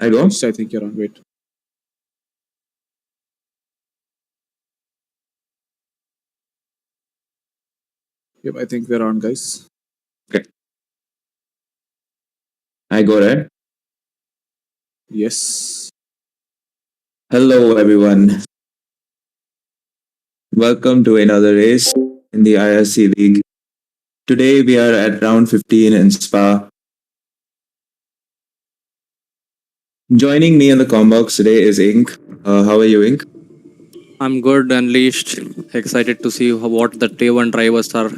I go? Yes, I think you're on. Wait. Yep, I think we're on, guys. Okay. I go, right? Yes. Hello, everyone. Welcome to another race in the IRC League. Today we are at round 15 in Spa. Joining me on the combox today is Ink. How are you, Ink? I'm good, Unleashed. Excited to see what the Tier-1 drivers are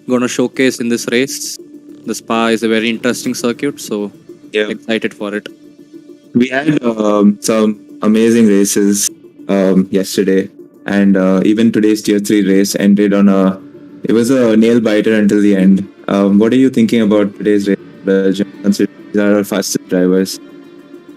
going to showcase in this race. The Spa is a very interesting circuit, so excited for it. We had some amazing races yesterday, and even today's Tier 3 race ended on it was a nail biter until the end. What are you thinking about today's race, Belgium, considering these are our fastest drivers?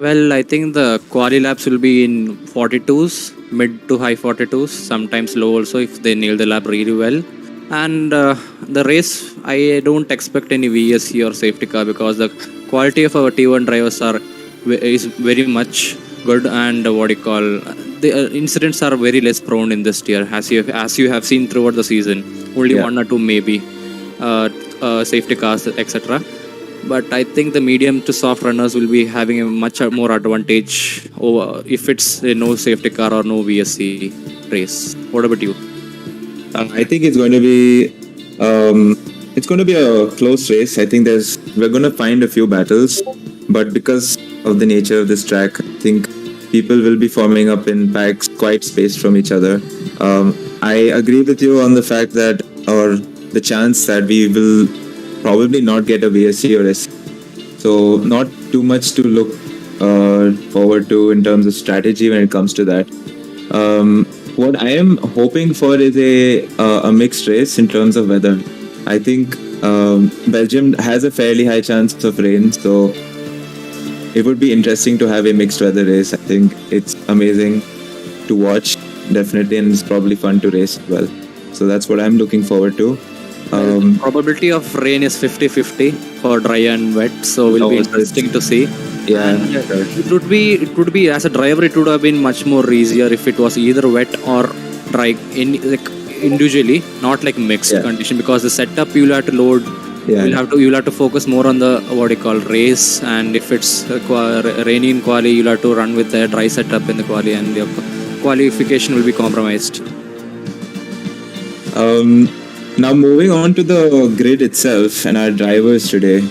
Well, I think the quali laps will be in 42s, mid to high 42s, sometimes low also if they nail the lap really well. And the race, I don't expect any VSC or safety car because the quality of our T1 drivers is very much good, and the incidents are very less prone in this tier, as you have seen throughout the season. Only one or two maybe safety cars, etc. But I think the medium to soft runners will be having a much more advantage over if it's a no safety car or no VSC race. What about you? I think it's going to be a close race. I think we're going to find a few battles, but because of the nature of this track, I think people will be forming up in packs quite spaced from each other. I agree with you on the fact that, or the chance that we will probably not get a VSC or SC. So not too much to look forward to in terms of strategy when it comes to that. What I am hoping for is a mixed race in terms of weather. I think Belgium has a fairly high chance of rain, so it would be interesting to have a mixed weather race. I think it's amazing to watch, definitely, and it's probably fun to race as well. So that's what I'm looking forward to. Probability of rain is 50-50 for dry and wet, so it will be interesting to see. Yeah, it would be as a driver, it would have been much more easier if it was either wet or dry individually, not like mixed condition, because the setup you'll have to load. You'll have to focus more on the race, and if it's rainy in quali, you'll have to run with the dry setup in the quali, and your qualification will be compromised. Now moving on to the grid itself and our drivers today,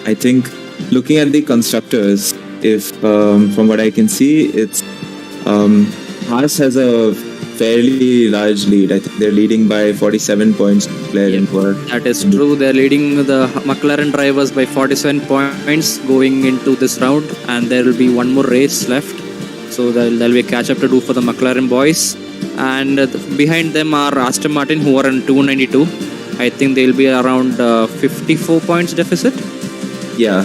I think looking at the constructors, if from what I can see, it's Haas has a fairly large lead. I think they're leading by 47 points. That is true. They're leading the McLaren drivers by 47 points going into this round, and there will be one more race left. So there'll be a catch up to do for the McLaren boys. And behind them are Aston Martin, who are in 292. I think they'll be around 54 points deficit. Yeah.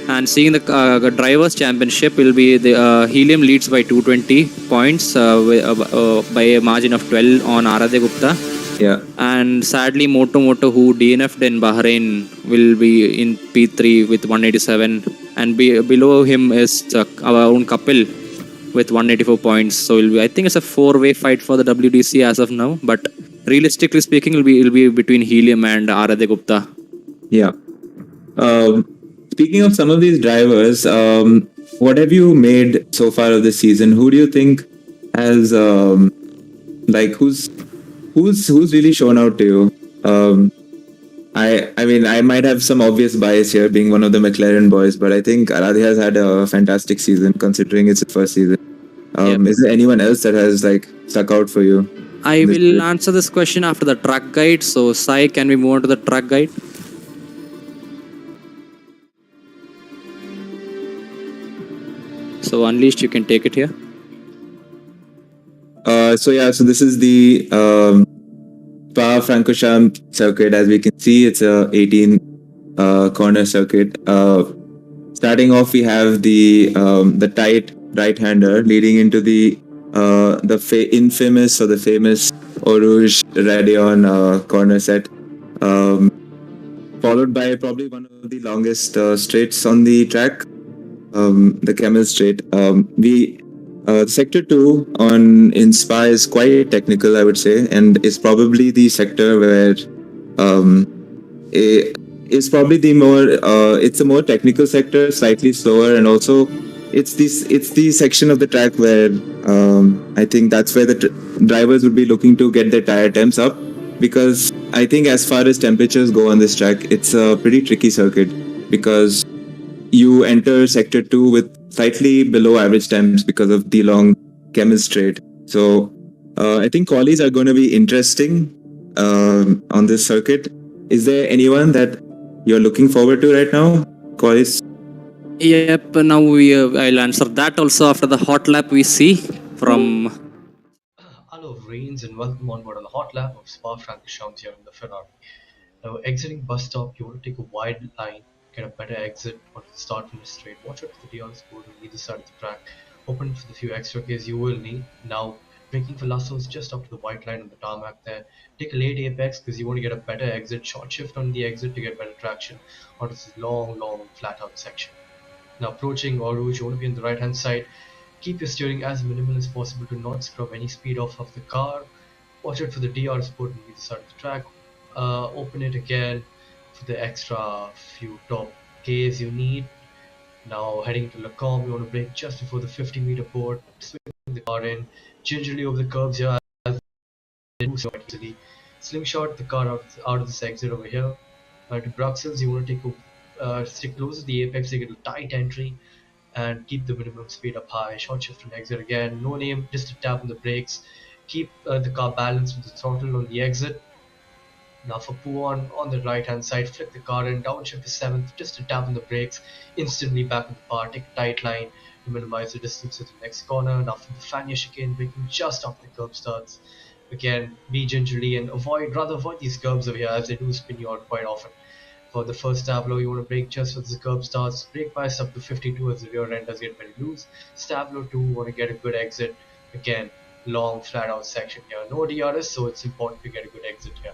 And seeing the drivers' championship will be the Helium leads by 220 points by a margin of 12 on Aradhya Gupta. Yeah. And sadly, Moto, who DNF'd in Bahrain, will be in P3 with 187. And below him is our own Kapil with 184 points. So I think it's a four-way fight for the WDC as of now. But realistically speaking, it'll be between Helium and Aradhya Gupta. Yeah. Speaking of some of these drivers, what have you made so far of this season? Who do you think has who's really shown out to you? I mean, I might have some obvious bias here, being one of the McLaren boys, but I think Aradhya has had a fantastic season considering it's his first season. Is there anyone else that has stuck out for you? I will answer this question after the track guide. So, Sai, can we move on to the track guide? So, Unleashed, you can take it here. So this is the Spa-Francorchamps circuit. As we can see, it's a 18 corner circuit. Starting off, we have the tight right-hander leading into the infamous or the famous Eau Rouge Radeon corner set, followed by probably one of the longest straights on the track. the camel straight. We Sector 2 on in Spa is quite technical, I would say, and is probably the sector where um, is probably the more it's a more technical sector, slightly slower, and also it's the section of the track where I think that's where the drivers would be looking to get their tire temps up, because I think as far as temperatures go on this track, it's a pretty tricky circuit because you enter sector 2 with slightly below average temps because of the long camel straight. So I think qualies are going to be interesting on this circuit. Is there anyone that you're looking forward to right now, qualies? Yep, now I'll answer that also after the hot lap we see from. Hello, Rains, and welcome on board on the Hotlap of Spa-Francorchamps here in the Ferrari. Now, exiting bus stop, you want to take a wide line, get a better exit onto the start finish straight. Watch out for the DRS board on either side of the track. Open for the few extra Ks you will need. Now, braking for Lassos just up to the white line on the tarmac there. Take a late apex because you want to get a better exit. Short shift on the exit to get better traction onto this long, flat out section. Now, approaching Eau Rouge, you want to be on the right hand side. Keep your steering as minimal as possible to not scrub any speed off of the car. Watch out for the DRS port on either side of the track. Open it again for the extra few top Ks you need. Now heading to Lacombe, you want to brake just before the 50-meter port. Swing the car in gingerly over the curbs here as easily. Slingshot the car out of this exit over here. To Bruxelles, you want to take a stick close to the apex to get a tight entry and keep the minimum speed up high. Short shift and exit again. No name, just a tap on the brakes. Keep the car balanced with the throttle on the exit. Now for Puan on the right hand side, flick the car in, downshift to 7th, just a tap on the brakes, instantly back in the bar, take a tight line to minimize the distance to the next corner. Now for the Fania chicane, braking just after the curb starts. Again, be gingerly and rather avoid these curbs over here as they do spin you out quite often. For the first tableau, you want to brake just as the curb starts, brake bias up to 52 as the rear end does get very loose. Tableau 2, want to get a good exit. Again, long flat out section here. No DRS, so it's important to get a good exit here.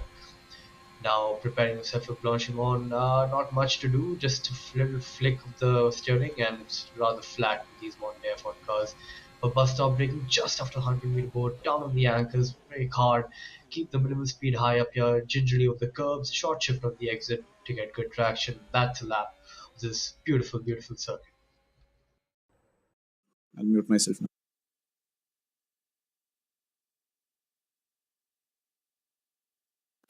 Now preparing yourself for Blanchimont, not much to do, just a little flick of the steering and it's rather flat with these modern F1 cars. A bus stop braking just after 100-meter board, down on the anchors, brake hard, keep the minimum speed high up here, gingerly over the curbs, short shift on the exit to get good traction. That's a lap of this beautiful circuit. I'll mute myself now.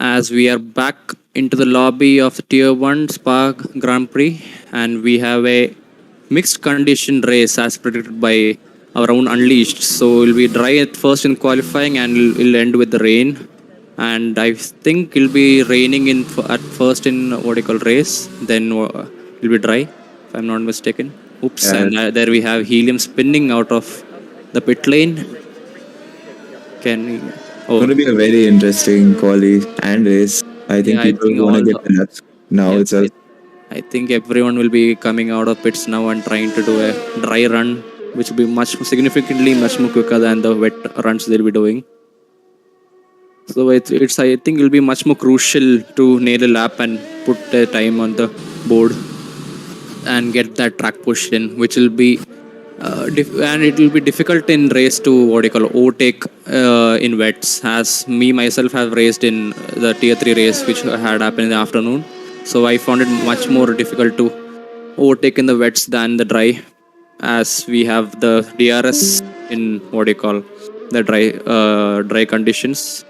As we are back into the lobby of the Tier 1 Spa Grand Prix, and we have a mixed condition race as predicted by our own Unleashed. So it'll be dry at first in qualifying and it'll end with the rain. And I think it'll be raining at first in what you call race, then it'll be dry, if I'm not mistaken. Oops, Yeah. and there we have Helium spinning out of the pit lane. It's going to be a very interesting quali and race. I think Yeah, I people think want to all get the laps now Yeah, itself. I think everyone will be coming out of pits now and trying to do a dry run, which will be significantly much more quicker than the wet runs they'll be doing. So it's I think it'll be much more crucial to nail a lap and put the time on the board and get that track push in, which will be and it will be difficult in race to what you call overtake in wets, as me myself have raced in the tier 3 race which had happened in the afternoon. So I found it much more difficult to overtake in the wets than the dry, as we have the DRS in what you call the dry conditions.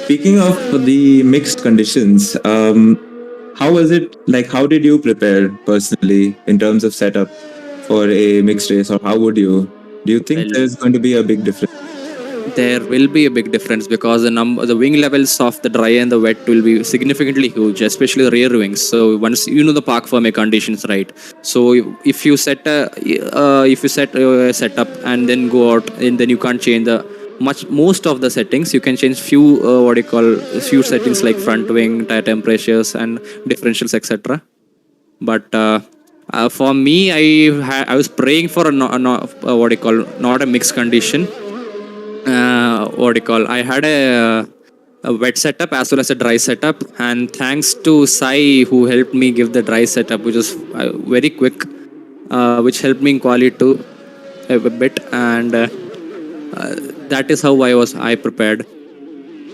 Speaking of the mixed conditions, how was it like? How did you prepare personally in terms of setup for a mixed race, or how would you? Do you think Well, there's going to be a big difference? there will be a big difference because the wing levels of the dry and the wet will be significantly huge, especially the rear wings. So once you know the park firming conditions, right? So if you set a setup and then go out, and then you can't change most of the settings. You can change few settings like front wing, tire temperatures, and differentials, etc. But for me, I was praying for not a mixed condition. I had a wet setup as well as a dry setup, and thanks to Sai who helped me give the dry setup, which was very quick. which helped me in quali too a bit, and that is how I prepared.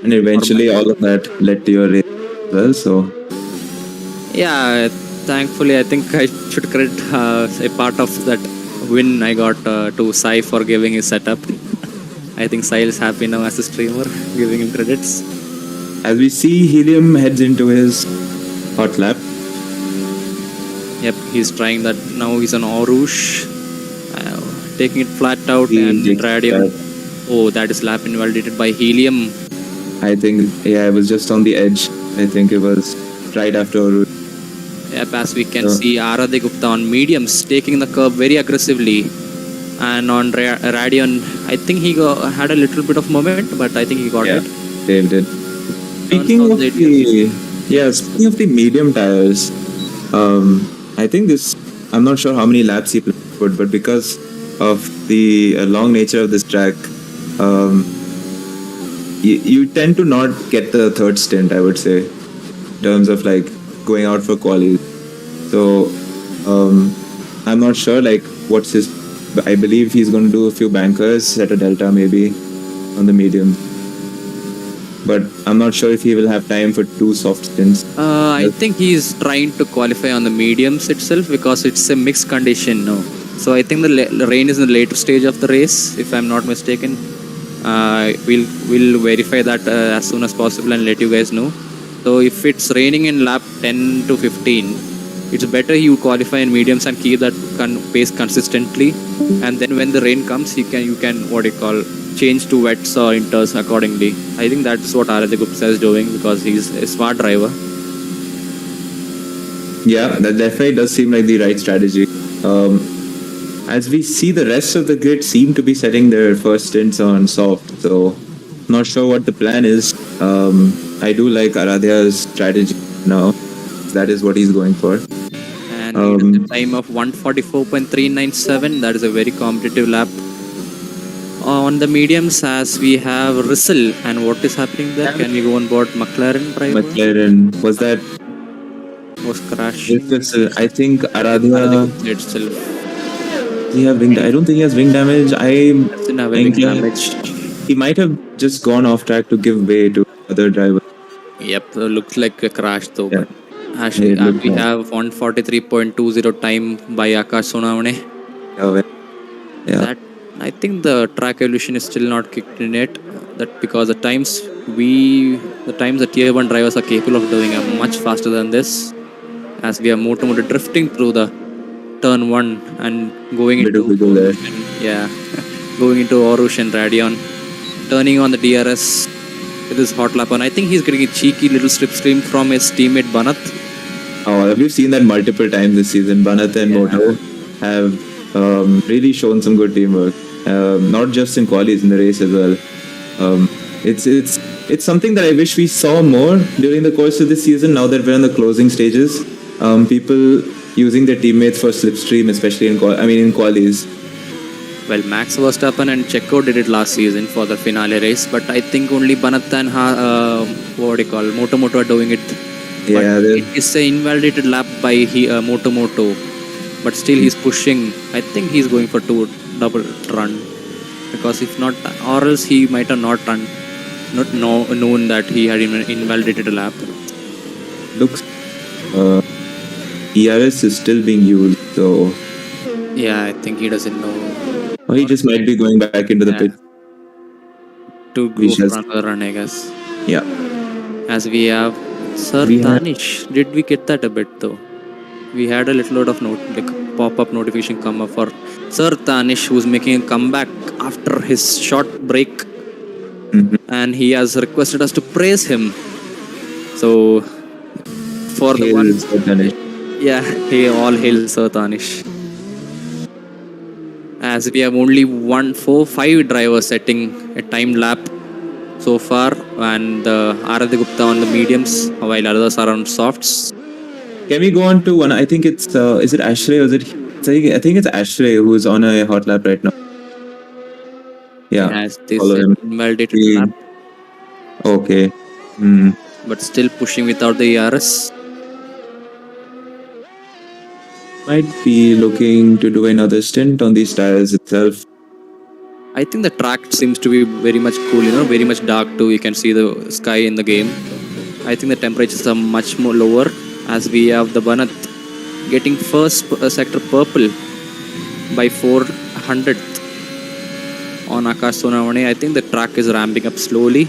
And eventually, all of that led to your race as well. So, Yeah, thankfully, I think I should credit a part of that win I got to Sai for giving his setup. I think Sai is happy now as a streamer, giving him credits. as we see, Helium heads into his Hotlap. Yep, he's trying that now. He's on Orush, taking it flat out, He and takes Radiant. that. Oh, that is lap invalidated by Helium. I think, yeah, it was just on the edge. I think it was right after Oru. Yep, as we can Yeah. see, Aradhe Gupta on mediums, taking the curve very aggressively. And on Radion, I think he had a little bit of moment, but I think he got Yeah, it. Dave did. Speaking out of the speaking of the medium tires, I think this. I'm not sure how many laps he put, but because of the long nature of this track, you tend to not get the third stint. I would say, in terms of like going out for quali. So, I'm not sure like what's his. I believe he's going to do a few bankers, set a delta maybe on the medium. But I'm not sure if he will have time for 2 soft stints. I think he's trying to qualify on the mediums itself because it's a mixed condition now. So I think the rain is in the later stage of the race, if I'm not mistaken. We'll verify that as soon as possible and let you guys know. So if it's raining in lap 10 to 15, it's better you qualify in mediums and keep that pace consistently. And then when the rain comes, you can change to wets or inters accordingly. I think that's what Aradhe Gupta is doing because he's a smart driver. Yeah, that definitely does seem like the right strategy. As we see, the rest of the grid seem to be setting their first stints on soft. So, not sure what the plan is. I do like Aradhya's strategy now. That is what he's going for. And he did the time of 144.397. That is a very competitive lap. On the mediums, as we have Rizzle, and what is happening there? Can we go on board McLaren driver? McLaren, was that? Was crashing. I think Aradhya. Itself. Does he have wing? I don't think he has wing damage. Doesn't have any damage. He might have just gone off track to give way to other driver. Yep, looks like a crash though. Yeah. But actually, It looked we like- have 143.20 time by Akash Sonavane. Yeah. That I think the track evolution is still not kicked in yet. That because the times the tier 1 drivers are capable of doing are much faster than this. As we are motor drifting through the turn 1 and going Bit of into wiggle there. going into Orush and Radion, turning on the DRS with his Hotlap on. I think he's getting a cheeky little slipstream from his teammate Banat. Oh, we've seen that multiple times this season. Banat and Moto have really shown some good teamwork. Not just in qualies, in the race as well. It's something that I wish we saw more during the course of this season. Now that we're in the closing stages, people using their teammates for slipstream, especially in qualies. Well, Max Verstappen and Checo did it last season for the finale race, but I think only Banat and Moto are doing it. Yeah, But it is an invalidated lap by Moto, but still he's pushing. I think he's going for 2 double run because if not, or else he might have not known that he had invalidated a lap. Looks ERS is still being used, so Yeah, I think he doesn't know. he just might be going back into the pit. To go for another run, I guess. Yeah. As we have Sir Tanish. Did we get that a bit though? We had a little lot of pop-up notification come up for Sir Tanish, who's making a comeback after his short break. And he has requested us to praise him. So, for the one... Yeah, he all hail Sir Tanish. As we have only 5 drivers setting a time lap so far, and Aradhe Gupta on the mediums, while others are on softs. Can we go on to one? I think it's is it Ashley or is it? I think it's Ashley who's on a hot lap right now. Yeah. As this follow him. invalidated lap, Okay. but still pushing without the ERS. might be looking to do another stint on these tires itself. I think the track seems to be very much cool, very much dark too. You can see the sky in the game. I think the temperatures are much more lower as we have the Banat getting first sector purple by 400th on Akash Sonavane. I think the track is ramping up slowly.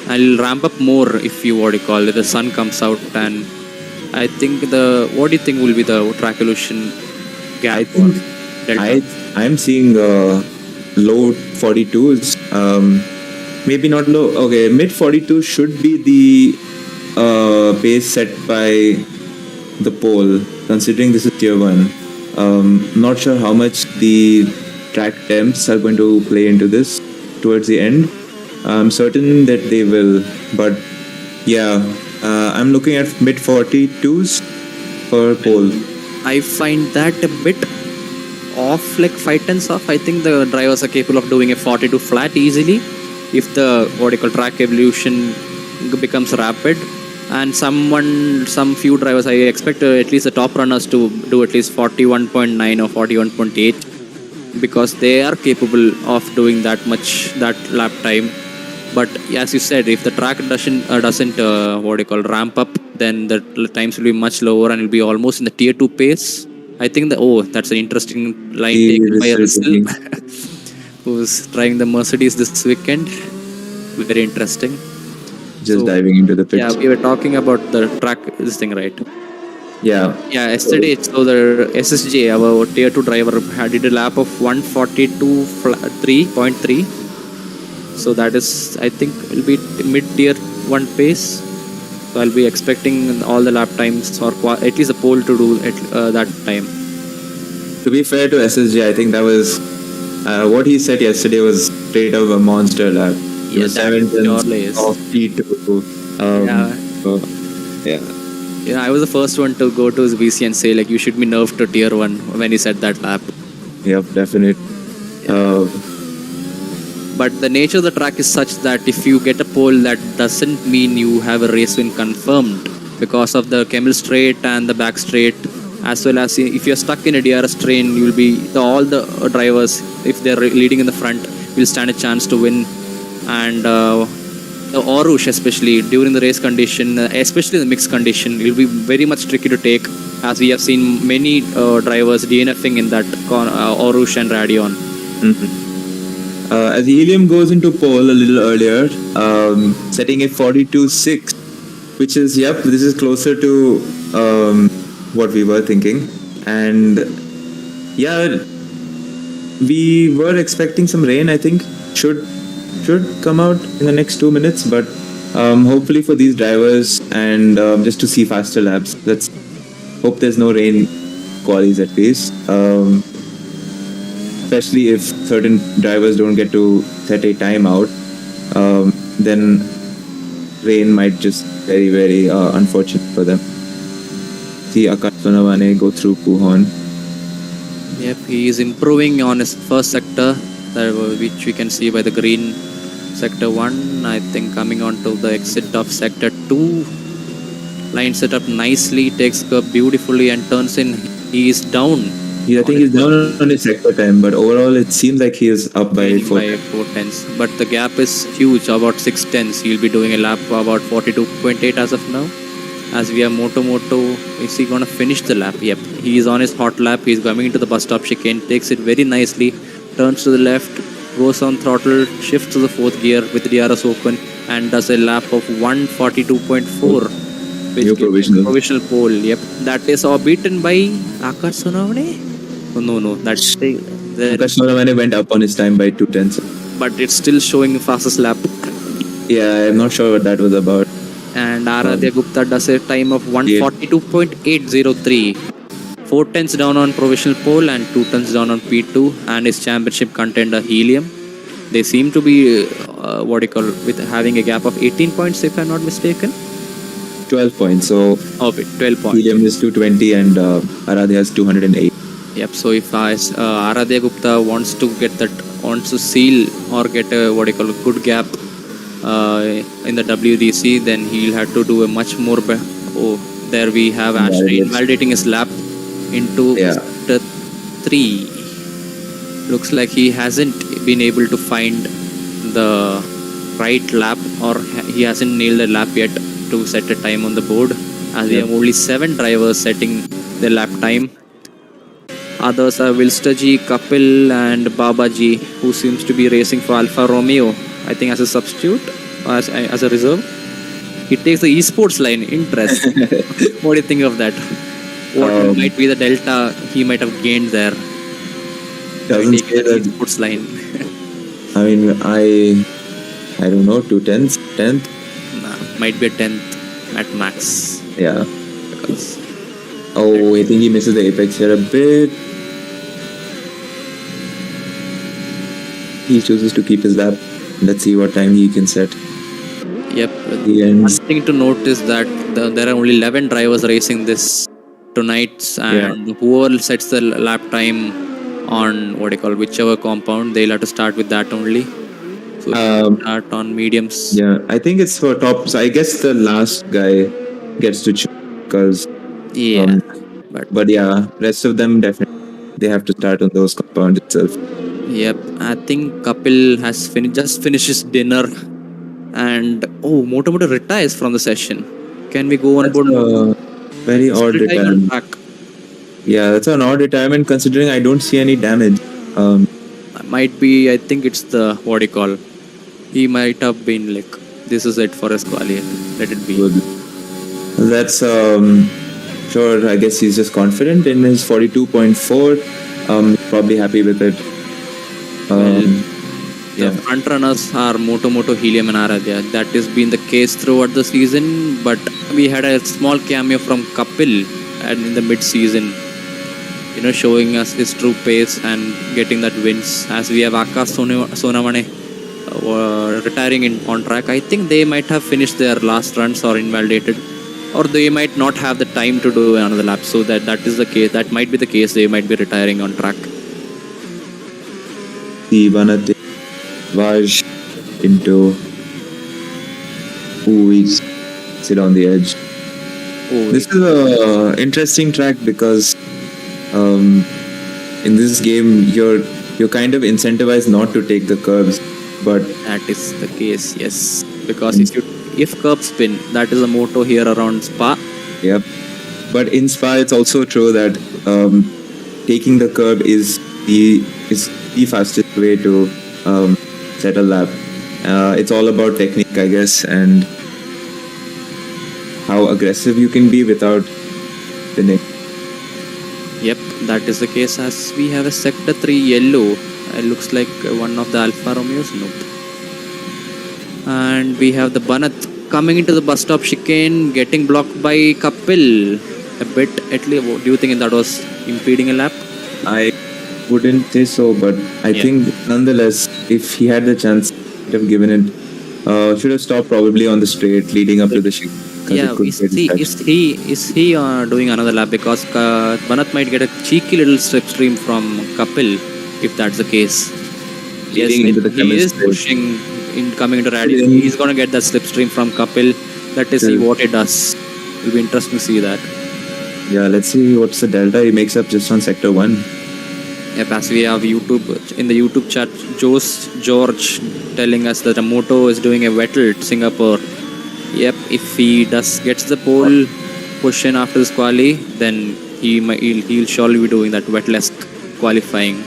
I'll ramp up more if you what you call it. The sun comes out, and I think what do you think will be the track illusion gap? I think Delta? I'm seeing low 42s. Maybe not low. Okay, mid 42 should be the pace set by the pole, considering this is tier 1. Not sure how much the track temps are going to play into this towards the end. I'm certain that they will, but yeah, I'm looking at mid 42s for pole. I find that a bit off, like 5 tenths off. I think the drivers are capable of doing a 42 flat easily if the track evolution becomes rapid. And some few drivers, I expect at least the top runners to do at least 41.9 or 41.8 because they are capable of doing that lap time. But as you said, if the track doesn't ramp up, then the times will be much lower and will be almost in the tier 2 pace. I think that's an interesting line taken by Russell, who's trying the Mercedes this weekend. Very interesting. Just diving into the pits. Yeah, we were talking about the track, this thing, right? Yeah. Yeah, yesterday, so the SSJ, our tier 2 driver, did a lap of 142.3. So that is, I think, will be mid tier 1 pace. So I'll be expecting all the lap times or at least a pole to do at that time. To be fair to SSJ, I think that was what he said yesterday was straight up a monster lap. Yeah, was 7 is. off P2. Yeah. So, yeah. Yeah, I was the first one to go to his VC and say, like, you should be nerfed to tier 1 when he said that lap. Yep, definitely. But the nature of the track is such that if you get a pole, that doesn't mean you have a race win confirmed because of the Camel Straight and the back straight, as well as if you're stuck in a DRS train, you'll be all the drivers, if they're leading in the front, will stand a chance to win. And Orush, especially during the race condition, especially the mixed condition, it will be very much tricky to take, as we have seen many drivers DNFing in that Orush and Radion. Mm-hmm. As Helium goes into pole a little earlier, setting a 42.6, which is, this is closer to what we were thinking. And yeah, we were expecting some rain, I think, should come out in the next 2 minutes, but hopefully for these drivers and just to see faster laps, let's hope there's no rain qualies at least. Especially if certain drivers don't get to set a timeout, then rain might just very, very unfortunate for them. See Akash Sonavane go through Puhon. Yep, he is improving on his first sector, which we can see by the green sector 1. I think coming on to the exit of sector 2. Line set up nicely, takes curve beautifully and turns in. He is down. I think he's down on his sector time, but overall it seems like he is up by 4 tenths. But the gap is huge, about 6 tenths. He'll be doing a lap about 42.8 as of now. As we have Moto, is he going to finish the lap? Yep, he is on his hot lap. He's coming into the bus stop chicane, takes it very nicely, turns to the left, goes on throttle, shifts to the 4th gear with the DRS open and does a lap of 142.4. New provisional pole. Yep, that is beaten by Akash Sonavane. Oh, no, that's Akash Sonavane went up on his time by 2 tenths. But it's still showing fastest lap. Yeah, I'm not sure what that was about. And Aradhya Gupta does a time of 142.803. 4 tenths down on provisional pole and 2 tenths down on P2 and his championship contender Helium. They seem to be with having a gap of 18 points if I'm not mistaken. 12 points. So 12 points. Helium is 220 and Aradhya has 208. Yep. So if Aradhya Gupta wants to seal or get a good gap in the WDC, then he'll have to do a much more. There we have Shastry invalidating his lap. into Yeah. sector 3. Looks like he hasn't been able to find the right lap, or he hasn't nailed the lap yet to set a time on the board, as we Yep. have only 7 drivers setting the lap time. Others are Wilstaji, Kapil and Babaji, who seems to be racing for Alfa Romeo, I think as a substitute, or as a reserve. He takes the esports line. Interest. What do you think of that? What might be the delta he might have gained there? Doesn't Taking say the that. esports line. I mean, I don't know, 2/10, 10th. Nah, might be a 10th at max. Yeah. Because Oh, I think he misses the apex here a bit. He chooses to keep his lap. Let's see what time he can set. Yep. He One ends. thing to note is that there are only 11 drivers racing this tonight, and whoever sets the lap time on whichever compound, they'll have to start with that only. So start on mediums. Yeah, I think it's for tops. I guess the last guy gets to choose because. Yeah. But yeah, rest of them definitely they have to start on those compounds itself. Yep. I think Kapil has just finished his dinner, and Moto retires from the session. Can we go on That's board? a very odd retirement. Yeah, that's an odd retirement considering I don't see any damage. Might be, I think it's the he might have been like, this is it for his quali, let it be. Good. That's sure. I guess he's just confident in his 42.4. Probably happy with it. The front runners are Moto, Helium and Aradhya. That has been the case throughout the season, but we had a small cameo from Kapil and in the mid-season, showing us his true pace and getting that wins. As we have Akash Sonamane retiring on track, I think they might have finished their last runs or invalidated, or they might not have the time to do another lap. So that is the case. That might be the case. They might be retiring on track. The Vanate Vaj into we sit on the edge. This is a interesting track because in this game you're kind of incentivized not to take the curves, but that is the case, yes, because if curb spin, that is a motto here around Spa. Yep, but in Spa it's also true that taking the curb is the fastest way to set a lap. It's all about technique, I guess, and how aggressive you can be without winning. Yep, that is the case, as we have a sector 3 yellow. It looks like one of the Alfa Romeos. Nope. And we have the Banat coming into the bus stop chicane, getting blocked by Kapil a bit. At least, what do you think that was impeding a lap? I wouldn't say so, but I think nonetheless, if he had the chance, he would have given it. Should have stopped probably on the straight leading up to the chicane. Yeah, is he doing another lap, because Banat might get a cheeky little slipstream from Kapil if that's the case. Yes, he is pushing in coming into rally. He's gonna get that slipstream from Kapil. Let us see what he does. It'll be interesting to see that. Yeah, let's see what's the delta he makes up just on sector 1. Yep, as we have in the YouTube chat, George telling us that the Moto is doing a Vettel at Singapore. Yep, if he gets the pole push in after this quali, then he'll surely be doing that Vettel-esque qualifying.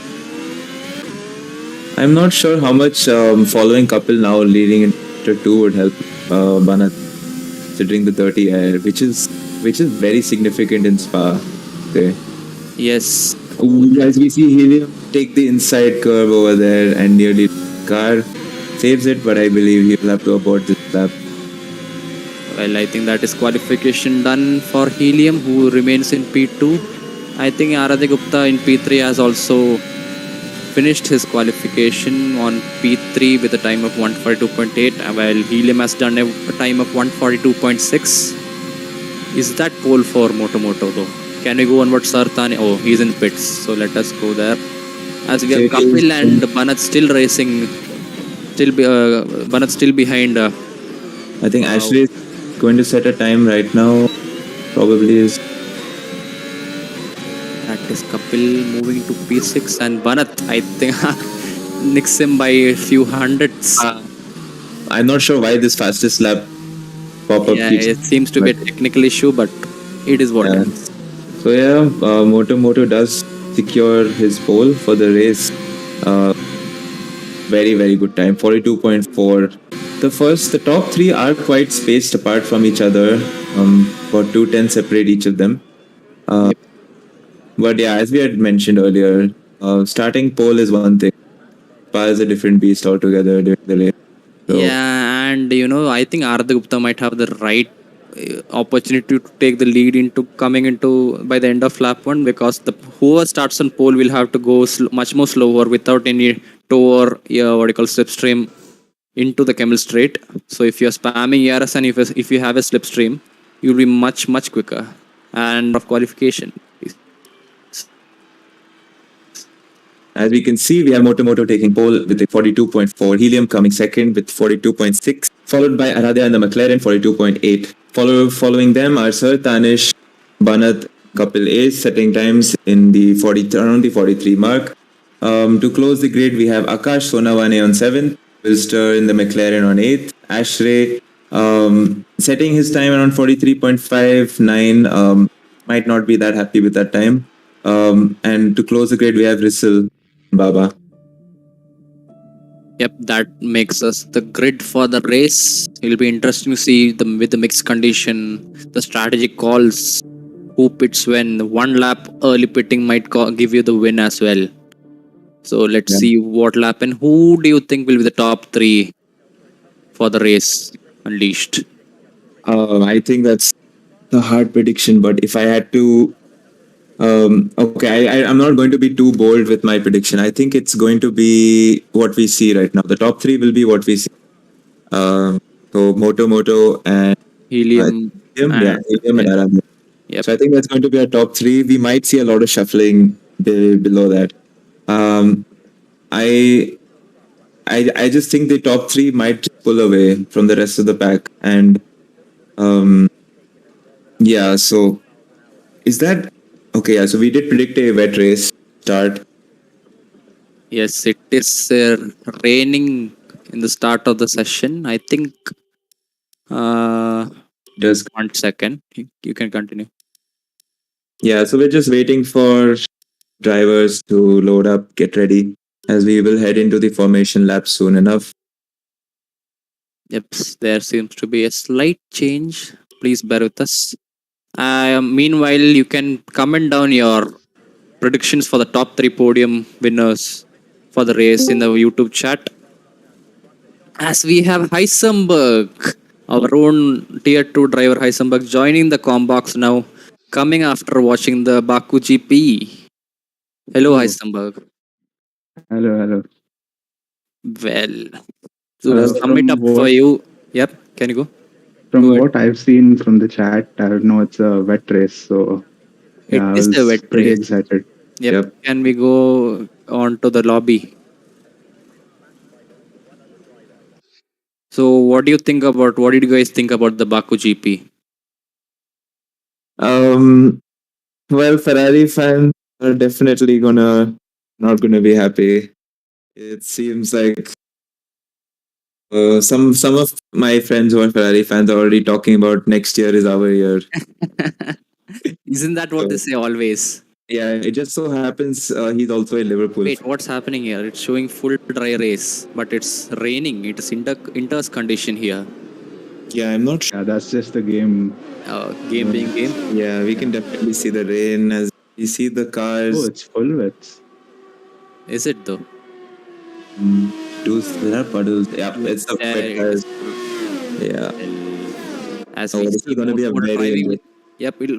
I'm not sure how much following Kapil now leading into 2 would help Banat, considering the 30 air, which is very significant in Spa. Okay. Yes. As we see Helium take the inside curve over there and nearly car saves it, but I believe he'll have to abort this lap. Well, I think that is qualification done for Helium, who remains in P2. I think Aradhya Gupta in P3 has also finished his qualification on P3 with a time of 142.8, while Helium has done a time of 142.6. Is that pole for Moto though? Can we go onward, Sartani? Oh, he's in pits, so let us go there. As we have Kapil and Banat still racing, Banat still behind. I think Ashley is going to set a time right now. Probably is is Kapil moving to P6 and Banat, I think, nicks him by a few hundreds. I'm not sure why this fastest lap pop-up Yeah, keeps. it seems to be a technical issue, but it is what Yeah. it is. So yeah, Moto does secure his pole for the race. Very, very good time, 42.4. The top three are quite spaced apart from each other. About 2:10 separate each of them. Yep. But yeah, as we had mentioned earlier, starting pole is one thing. Spa is a different beast altogether during the race. So, Yeah, and I think Arda Gupta might have the right opportunity to take the lead into coming into by the end of lap 1, because the whoever starts on pole will have to go much more slower without any toe or what you call slipstream into the camel straight. So if you're spamming ERS and if you have a slipstream, you'll be much quicker and of qualification. as we can see, we have Moto taking pole with a 42.4, Helium coming second with 42.6, followed by Aradhya and the McLaren 42.8. Following them are Sir Tanish, Banat, Kapil Ace setting times in the around the 43 mark. To close the grid, we have Akash Sonawane on 7th, Wilster in the McLaren on 8th, Ashray setting his time around 43.59. Might not be that happy with that time. And to close the grid, we have Rissel Baba. Yep, that makes us the grid for the race. It'll be interesting to see with the mixed condition, the strategic calls, who pits when. One lap early pitting might give you the win as well. So let's see what will happen. Who do you think will be the top 3 for the race unleashed? I think that's a hard prediction, but if I had to, I'm not going to be too bold with my prediction. I think it's going to be what we see right now. The top 3 will be what we see. So Moto and Helium. Helium and Aradhya. Yep. So I think that's going to be our top 3. We might see a lot of shuffling below that. I just think the top 3 might pull away from the rest of the pack, and yeah. So is that okay? Yeah. So we did predict a wet race start. Yes, it is raining in the start of the session. I think. Just 1 second. You can continue. yeah. So we're just waiting for drivers to load up, get ready, as we will head into the formation lap soon enough. Yep, there seems to be a slight change. Please bear with us. Meanwhile, you can comment down your predictions for the top 3 podium winners for the race in the YouTube chat. As we have Heisenberg, our own tier 2 driver Heisenberg, joining the combox now, coming after watching the Baku GP. Hello, Heisenberg. Hello. Well, to sum it up for you. Yep, can you go? From what I've seen from the chat, I know it's a wet race, so yeah, It is a wet pretty race. excited. Yep. Can we go on to the lobby? So, what did you guys think about the Baku GP? Well, Ferrari fans are definitely not gonna be happy. It seems like some of my friends who are Ferrari fans are already talking about next year is our year. Isn't that what they say always? Yeah, it just so happens he's also a Liverpool Wait, fan. what's happening here? It's showing full dry race, but it's raining. It is inter's condition here. Yeah, I'm not sure. Yeah, that's just the game. Game being game. Yeah, we can definitely see the rain as we see the cars. Oh, it's full wet. Is it though? There are puddles. Yeah, it's the wet cars. Yeah. As we this see is gonna be a Moto very driving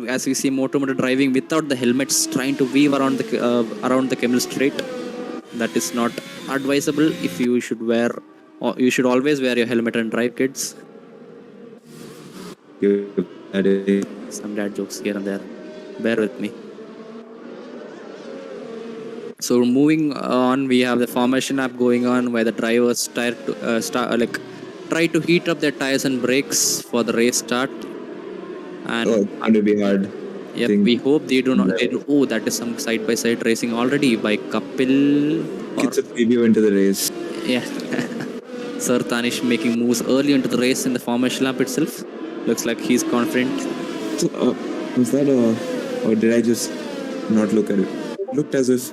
as we see Moto driving without the helmets, trying to weave around the camel straight. That is not advisable. If you should you should always wear your helmet and drive, kids. Some dad jokes here and there. Bear with me. So moving on, we have the formation app going on where the drivers try to heat up their tires and brakes for the race start. And it's going to be hard. Yep, think we hope they do not. They do, oh, that is some side by side racing already by Kapil. Or, it's a preview into the race. yeah. Sir Tanish making moves early into the race in the formation lap itself. Looks like he's confident. So, was that or did I just not look at it? It looked as if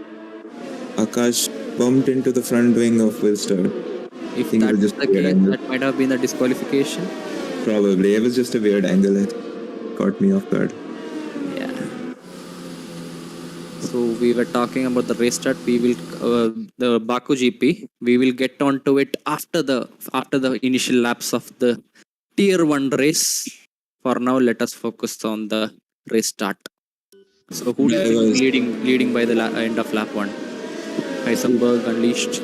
Akash bumped into the front wing of Wilster. If think it that's was just the a weird case, angle. that might have been the disqualification. Probably. It was just a weird angle. It caught me off guard. Yeah. So we were talking about the race start. We will the Baku GP. We will get onto it after the initial laps of the Tier 1 race. For now, let us focus on the race start. So who do you think is leading by the end of lap 1? Heisenberg Unleashed.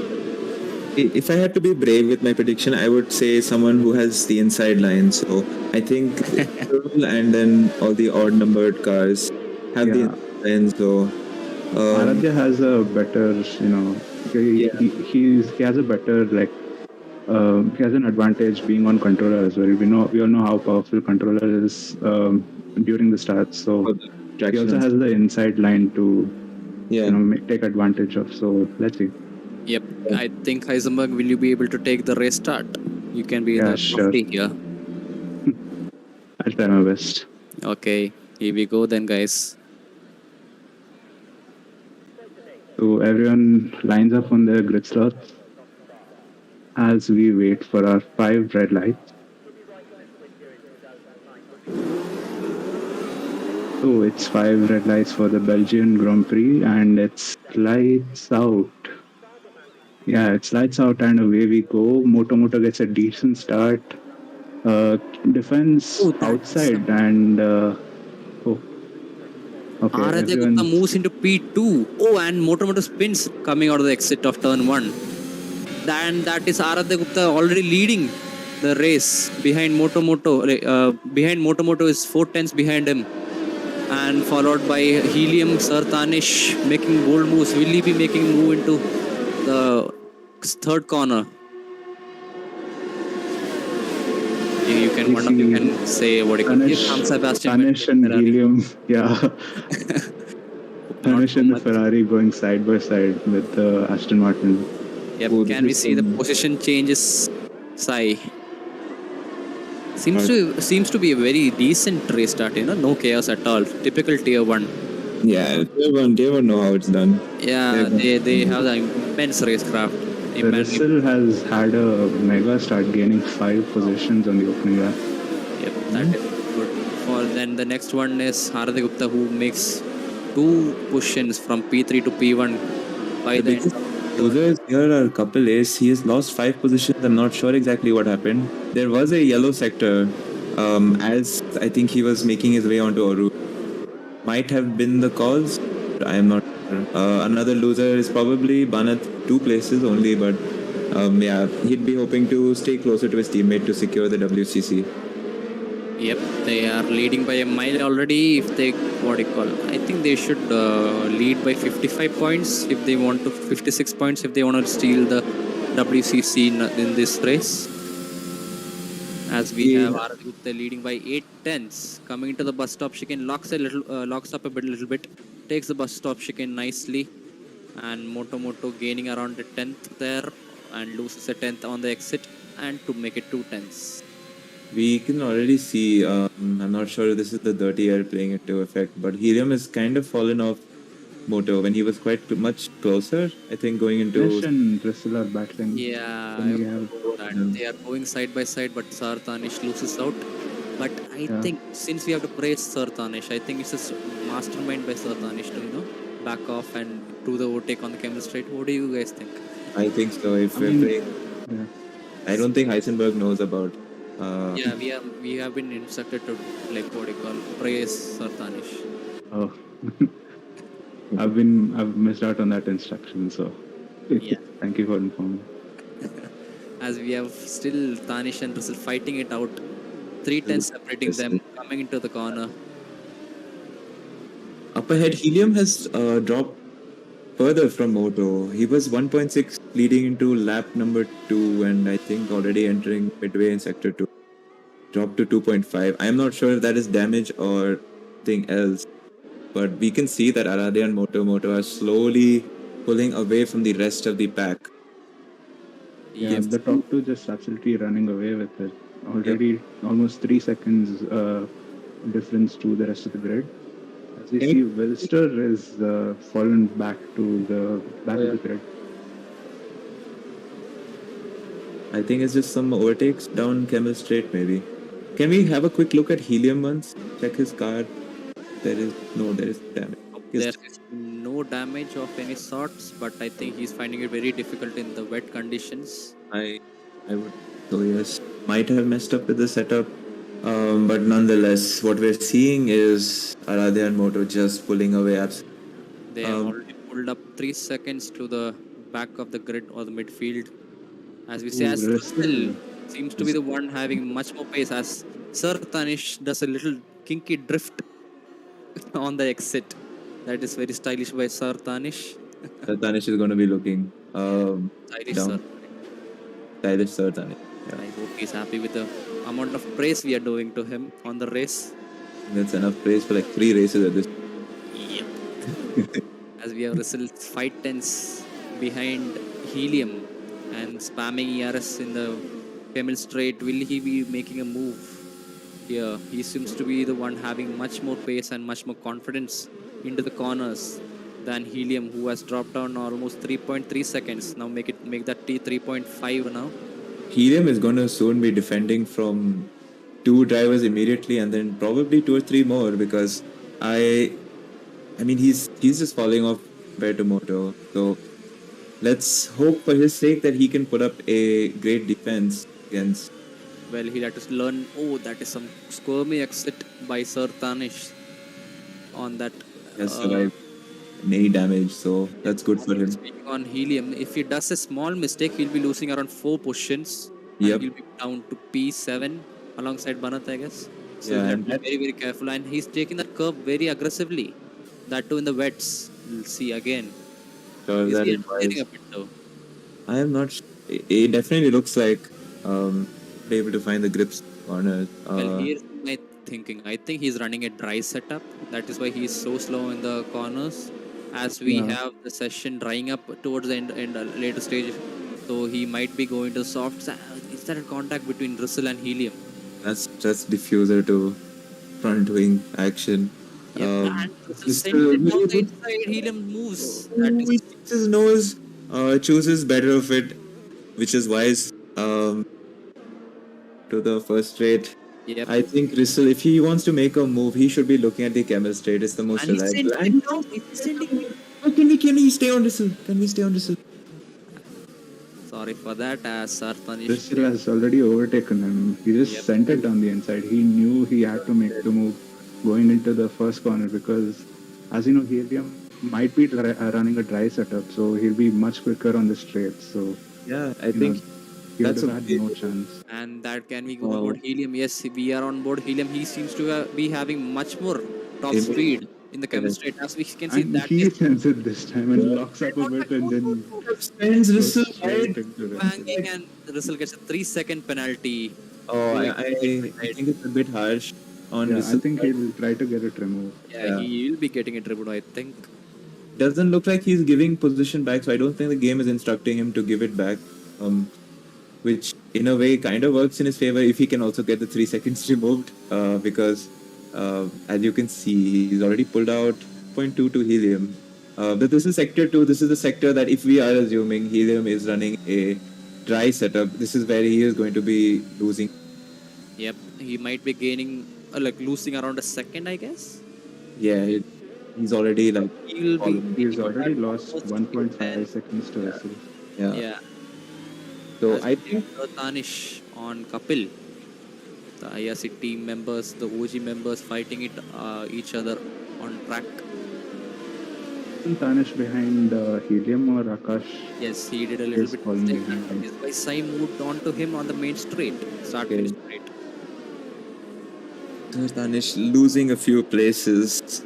If I had to be brave with my prediction, I would say someone who has the inside line. So I think and then all the odd numbered cars have the inside line. So Aradhya has a better, he has a better he has an advantage being on controller as well. We all know how powerful controller is during the start. So he also has the inside line to take advantage of. So let's see. Yep, I think Heisenberg, will you be able to take the race start? You can be the sure. Here. I'll try my best. Okay, here we go then, guys. So everyone lines up on their grid slots as we wait for our 5 red lights. So it's 5 red lights for the Belgian Grand Prix, and it's lights out. Yeah, it's lights out, and away we go. Moto gets a decent start. Defense outside, and okay, Aradhya Gupta moves into P2. Oh, and Moto spins coming out of the exit of turn 1. And that is Aradhya Gupta already leading the race behind Moto. Behind Moto is 4 tenths behind him. And followed by Helium, Sir Tanish making bold moves. Will he be making move into the third corner? You can one of you can say what you can. Sebastian Tanish and Helium, yeah. Tanish and the Ferrari going side by side with the Aston Martin. Yep. Can we see the position changes? Sai. Seems to be a very decent race start, no chaos at all. Typical Tier 1. Yeah, Tier 1 know how it's done. Yeah, they have the immense racecraft. Russell has had a mega start, gaining 5 positions on the opening lap. Yep, that is good. Then the next one is Aradhya Gupta, who makes 2 push-ins from P3 to P1 by the end. Losers here are Kapil Ace. He has lost 5 positions. I'm not sure exactly what happened. There was a yellow sector as I think he was making his way onto Oru. Might have been the cause. I am not sure. Another loser is probably Banat, 2 places only, but yeah, he'd be hoping to stay closer to his teammate to secure the WCC. Yep, they are leading by a mile already. If they, I think they should lead by 55 points if they want to, 56 points if they want to steal the WCC in this race. As we have Aradhya Gupta leading by 8 tenths. Coming into the bus stop chicane, locks up a little bit, takes the bus stop chicane nicely, and Moto gaining around a 10th there and loses a 10th on the exit, and to make it 2 tenths. We can already see, I'm not sure if this is the dirty air playing into effect, but Helium has kind of fallen off Moto when he was quite much closer, I think, going into... Nash and Priscilla are battling. Yeah, they are going side by side, but Sir Tanish loses out. But I think, since we have to praise Sir Tanish, I think it's a mastermind by Sir Tanish to, back off and do the overtake on the camel straight. What do you guys think? I think so. I don't think Heisenberg knows about... we have been instructed to praise Sir Tanish. Oh, I've missed out on that instruction, so thank you for informing. As we have still Tanish and Russell fighting it out, 3 tenths separating them, coming into the corner. Up ahead, Helium has dropped further from Moto. He was 1.6 leading into lap number 2, and I think already entering midway in sector 2. Dropped to 2.5. I'm not sure if that is damage or anything else. but we can see that Arade and Moto are slowly pulling away from the rest of the pack. Yeah, the top two just absolutely running away with it. Already almost 3 seconds difference to the rest of the grid. As we see, Wilster is fallen back to the back of the grid. I think it's just some overtakes down Camel Straight, maybe. Can we have a quick look at Helium once? Check his card. There is damage. There is no damage of any sorts, but I think he's finding it very difficult in the wet conditions. I would so yes. Might have messed up with the setup. But nonetheless, what we're seeing is Arade and Moto just pulling away They have already pulled up 3 seconds to the back of the grid or the midfield. As we say, as Russell seems to be the one having much more pace, as Sir Tanish does a little kinky drift on the exit. That is very stylish by Sir Tanish. Tanish is going to be looking stylish down. Stylish Sir Tanish. Yeah. I hope he's happy with the amount of praise we are doing to him on the race. That's enough praise for like 3 races at this. Yep. As we have results 5 tenths behind Helium and spamming ERS in the Camel Straight. Will he be making a move here? He seems to be the one having much more pace and much more confidence into the corners than Helium, who has dropped down almost 3.3 seconds. Now make that T 3.5 now. Helium is going to soon be defending from 2 drivers immediately, and then probably 2 or 3 more, because I mean he's just falling off compared to Moto. So let's hope for his sake that he can put up a great defense against. Well, he'll have to learn. Oh, that is some squirmy exit by Sir Tanish on that. Has survived any damage, so that's good for him. Speaking on Helium, if he does a small mistake, he'll be losing around 4 positions. Yep. And he'll be down to P7 alongside Banat, I guess. So yeah, and be very, very careful. And he's taking that curve very aggressively. That too in the wets. We'll see again. Sure, is that he is a bit though? I am not. It definitely looks like able to find the grips corners. Well, here's my thinking. I think he's running a dry setup. That is why he's so slow in the corners. As we have the session drying up towards the end later stage, so he might be going to soft. Is that a contact between Russell and Helium? That's just diffuser to front wing action. And Russell sends it down the inside. Helium moves. He sees his nose, chooses better of it, which is wise. To the first straight. Yep. I think Russell, if he wants to make a move, he should be looking at the Camel Straight. It's the most reliable. Can we stay on Russell? Can we stay on Russell? Sorry for that, Sartanish. Russell has already overtaken him. He just sent it down the inside. He knew he had to make the move going into the first corner, because, as you know, Helium might be running a dry setup, so he'll be much quicker on the straight. So yeah, I think he would have had no chance. And that can we go on board Helium? Yes, we are on board Helium. He seems to be having much more top speed in the Camel Straight, as we can see. And that he sends it this time and locks up a bit, and then spends Russell banging, and Russell gets a 3-second penalty. Oh, I think it's a bit harsh on Russell. I think he'll try to get it removed. Yeah, he'll be getting it removed, I think. Doesn't look like he's giving position back, so I don't think the game is instructing him to give it back. Which in a way kind of works in his favor if he can also get the 3 seconds removed, because as you can see, he's already pulled out 0.2 to Helium. But this is sector 2. This is the sector that, if we are assuming Helium is running a dry setup, this is where he is going to be losing. Yep, he might be gaining, losing around a second, I guess. Yeah, he's already he's already lost 1.5 seconds to Russell. Yeah. So I think Tanish on Kapil, the IRC team members, the OG members fighting each other on track. Tanish behind Helium or Akash? Yes, he did a little bit mistake. His by Sai moved on to him on the main straight. Finish straight. Tanish losing a few places.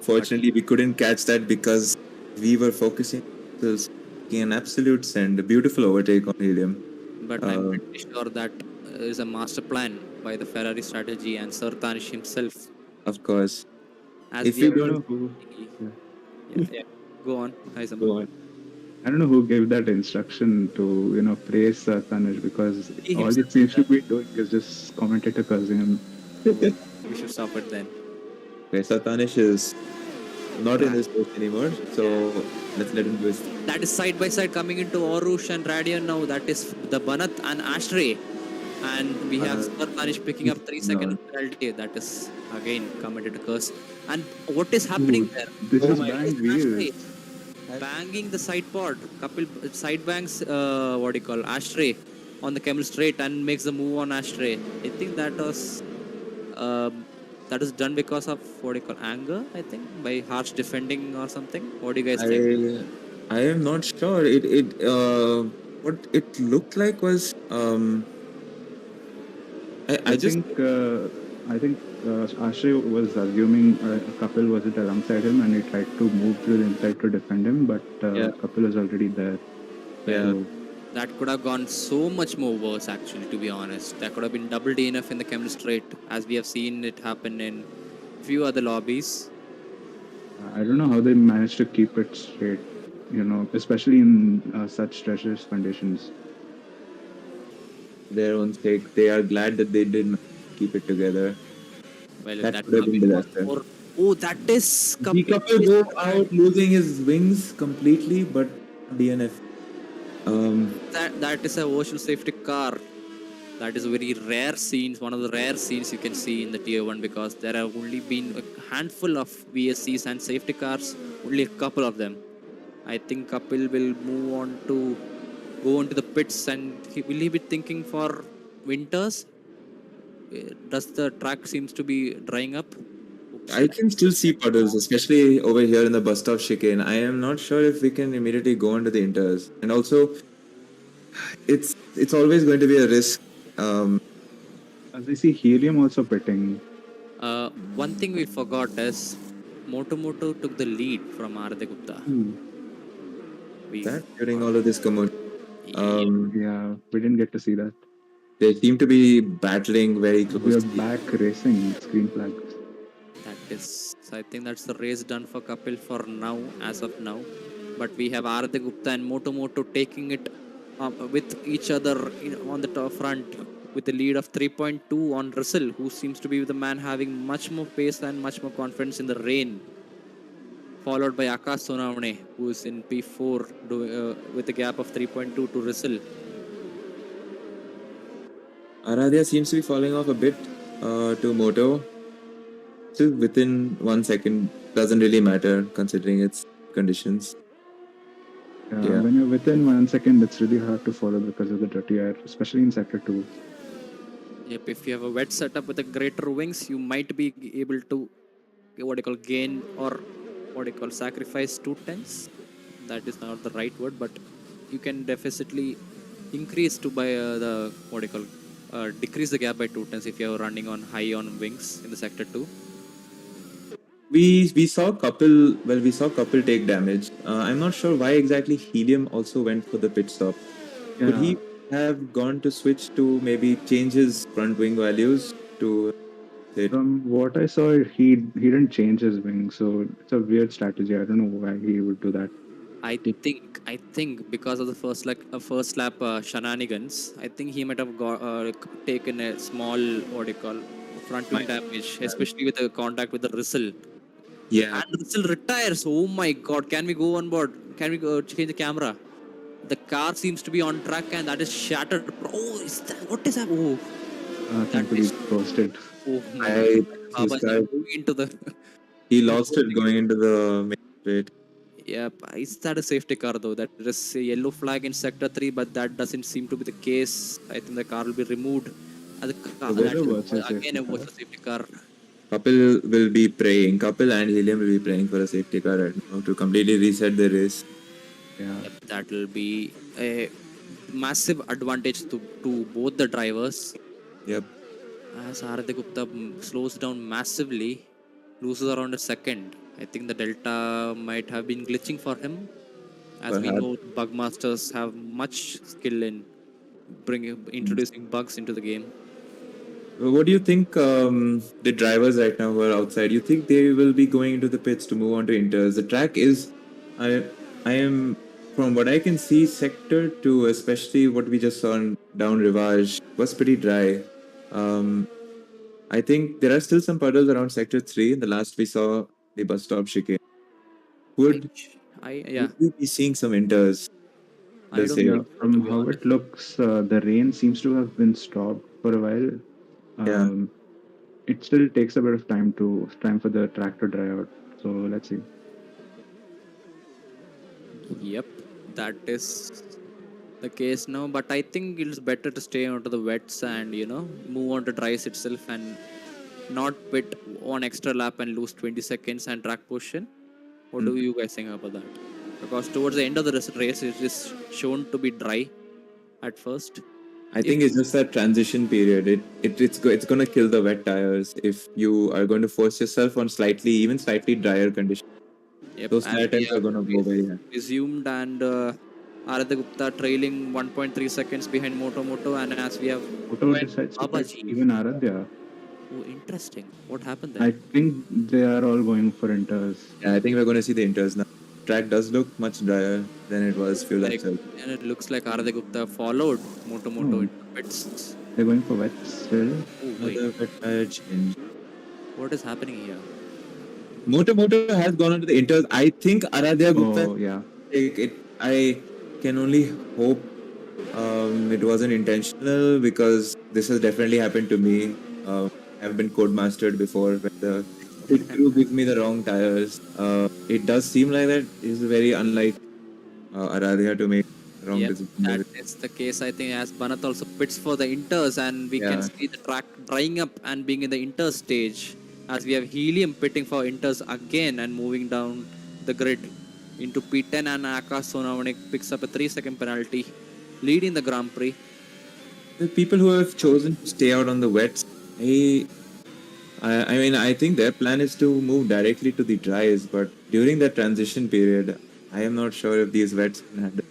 Fortunately, we couldn't catch that because we were focusing. An absolute send, a beautiful overtake on Helium. But I'm pretty sure that is a master plan by the Ferrari strategy and Sir Tanish himself. Of course. As If we we have don't yeah. Go on. Hi, Sam. go on. I don't know who gave that instruction to praise Tanush, because He all he himself seems to did be doing is just commentator cursing him. that. We should stop it then. Okay, Satanish is not in Crack. this post anymore, so let's let him do his. That is side by side coming into Orush and Radian now. That is the Banat and Ashray. And we have Sartanish picking up 3 second penalty. That is again committed to curse. And what is happening Dude, there? this is my bang Ashray wheels. banging the side pod. Couple side bangs. What do you call Ashray on the Camel Straight and makes the move on Ashray. I think that was that is done because of what do you call anger. I think by harsh defending or something. What do you guys think? I am not sure. What it looked like was I just I think Ashay was assuming Kapil wasn't alongside him, and he tried to move to the inside to defend him, but Yeah. Kapil was already there. Yeah. So, That could have gone so much more worse, actually, to be honest. That could have been double DNF in the Camel Straight, as we have seen it happen in few other lobbies. I don't know how they managed to keep it straight, especially in such treacherous conditions. their own sake. They are glad that they didn't keep it together. Well, That that could have could been have been one disaster. more. Oh, that is The couple completely go out losing his wings completely, but DNF. that is a virtual safety car. That is a very rare scenes, one of the rare scenes you can see in the Tier 1, because there have only been a handful of VSCs and safety cars, only a couple of them. I think Kapil will move on to go into the pits, and will he be thinking for winters? Does the track seems to be drying up? Oops. I can still see puddles, especially over here in the bus stop chicane. I am not sure if we can immediately go into the inters. And also, it's always going to be a risk. As I see Helium also pitting. One thing we forgot is Moto took the lead from Arde Gupta. That during all of this commotion, Yeah, we didn't get to see that. they seem to be battling very We are closely. back racing, screen flags. That is, so I think that's the race done for Kapil for now, as of now. But we have Arde Gupta and Moto taking it with each other on the top front with a lead of 3.2 on Russell, who seems to be the man having much more pace and much more confidence in the rain. Followed by Akash Sonavane, who is in P4 with a gap of 3.2 to Russell. Aradhya seems to be falling off a bit to Moto. Still within 1 second, doesn't really matter considering its conditions. Yeah. When you're within 1 second, it's really hard to follow because of the dirty air, especially in Sector 2. Yep, if you have a wet setup with a greater wings, you might be able to gain or sacrifice 2 tenths. That is not the right word, but you can definitely increase to by decrease the gap by 2 tenths if you are running on high on wings in the Sector 2. We saw Kapil take damage. I'm not sure why exactly Helium also went for the pit stop. Yeah. Could he have gone to switch to maybe change his front wing values to it? From what I saw, he didn't change his wing, so it's a weird strategy. I don't know why he would do that. I think because of the first lap shenanigans, I think he might have taken a small front wing damage, especially with the contact with the Russell. Yeah. And Russell retires. Oh my God! Can we go on board? Can we go change the camera? The car seems to be on track, and that is shattered. Oh, is that what is that? Oh, Thankfully, roasted. oh my I God! Baba his car, going into the. he lost it going into the main straight. Yep, is that a safety car though? That is a yellow flag in Sector 3, but that doesn't seem to be the case. I think the car will be removed. And the car, Again, a virtual safety car. Kapil will be praying. Kapil and Helium will be praying for a safety car right now to completely reset the race. Yeah. Yep, that will be a massive advantage to both the drivers. Yep. As Hardik Gupta slows down massively, loses around a second. I think the Delta might have been glitching for him. As we know, Bugmasters have much skill in introducing bugs into the game. What do you think the drivers right now who are outside, you think they will be going into the pits to move on to inters? The track is, I am, from what I can see, sector 2, especially what we just saw down Rivage, was pretty dry. Um, I think there are still some puddles around sector 3. In the last we saw the bus stop chicane. I, Would, yeah, would we be seeing some inters I this don't year? Yeah, think so, to from be how honest. it looks, the rain seems to have been stopped for a while. Yeah. It still takes a bit of time for the track to dry out. So let's see. Yep, that is the case now. But I think it's better to stay onto the wets and move on to dries itself and not pit one extra lap and lose 20 seconds and track position. What do you guys think about that? Because towards the end of the race, it is shown to be dry at first. I If think it's just that transition period. It's gonna kill the wet tires if you are going to force yourself on slightly drier conditions. yep, Those as tire we times are have gonna go very high. resumed and Aradha Gupta trailing 1.3 seconds behind Moto and as we have Auto joined decides to pit, Babaji. even Aradhya. Oh, interesting. What happened I there? think they are all going for inters. Yeah, I think we're gonna see the inters now. Track does look much drier than it was few Like, laps ago. and it looks like Aradha Gupta followed Moto No, into the pits. they're going for wet still. Oh wait, Another wet tire change. what is happening here? Moto has gone on to the inters. I think Aradhya Gupta. Oh yeah, I can only hope it wasn't intentional because this has definitely happened to me. I've been code mastered before when the pit crew gives me the wrong tires. It does seem like that is very unlike Aradhya to make wrong Yep, decision. that is the case. I think as Banath also pits for the inters, and we can Yeah, see the track drying up and being in the inter stage. As we have Helium pitting for inters again and moving down the grid into P10, and Akash Sonavanik picks up a 3-second penalty, leading the Grand Prix. the people who have chosen to stay out on the wets, I mean, I think their plan is to move directly to the dries, but during that transition period, I am not sure if these wets can handle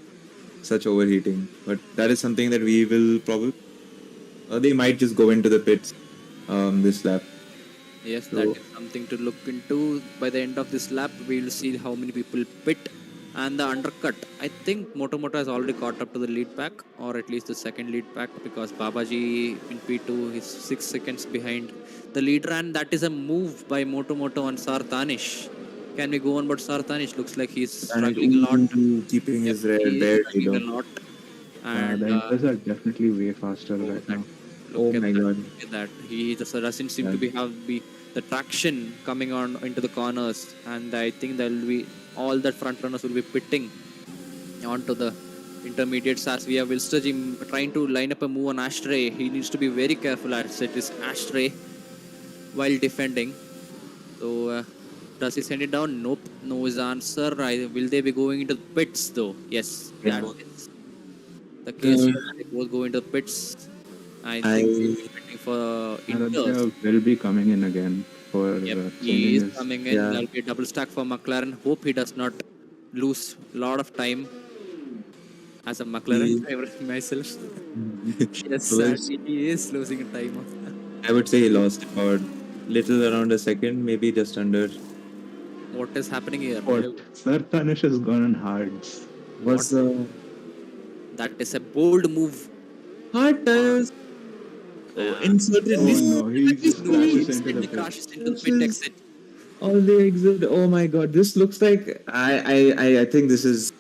such overheating. But that is something that we will probably, they might just go into the pits this lap. Yes, that So is something to look into. By the end of this lap, we will see how many people pit and the undercut. I think Moto has already caught up to the lead pack, or at least the second lead pack, because Babaji in P2 is 6 seconds behind the leader, and that is a move by Moto on Sartanish. Can we go on about Sartanish? Looks like he's and struggling a lot. keeping Yep, his red he is bare struggling a down. lot. yeah. And The inters are definitely way faster oh, right that, now. Oh my god. look at that. He just doesn't seem Yeah. to be the traction coming on into the corners, and I think there will be all the front runners will be pitting onto the intermediates as we have Wilsterji trying to line up a move on Ashtray. He needs to be very careful as it is Ashtray while defending. So does he send it down? Nope. No is the answer. Will they be going into the pits though? Yes, that is the case. They both go into the pits. I think he's I waiting for Aradhya inters. will be coming in again for Yep, he changing is his. coming in. yeah. There'll be a double stack for McLaren. Hope he does not lose a lot of time as a McLaren He, driver myself. Yes, was- sadly, he is losing time. I would say he lost about little around a second, maybe just under. What is happening here? What? Sartanish has gone on hards. What? Was That is a bold move. hard tires inserted Oh this no, he just No, crashes into instantly the pit. crashes into the this pit is exit. all the exit. Oh my god, this looks like I think this is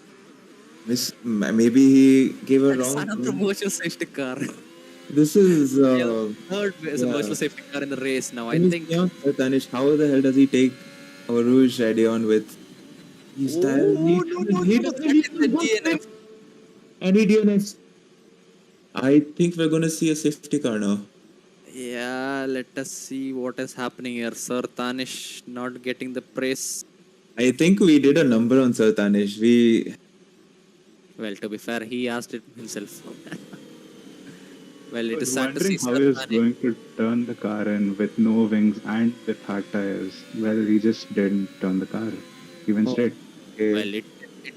maybe he gave a That's wrong. another virtual safety car. This is Third is a yeah. virtual safety car in the race now. I Can you think. see on Tanish, how the hell does he take a Rouge Radion with his tires? Oh, no. He That doesn't is even the go back. DNF. And he DNFs. I think we're gonna see a safety car now. Yeah, let us see what is happening here. Sir Tanish not getting the praise. I think we did a number on Sir Tanish. Well, to be fair, he asked it himself. Well, I it was is sad to wondering see how Sir he was Tanish. going to turn the car in with no wings and with hard tires. Well, he just didn't turn the car. He went straight. Okay. Well, it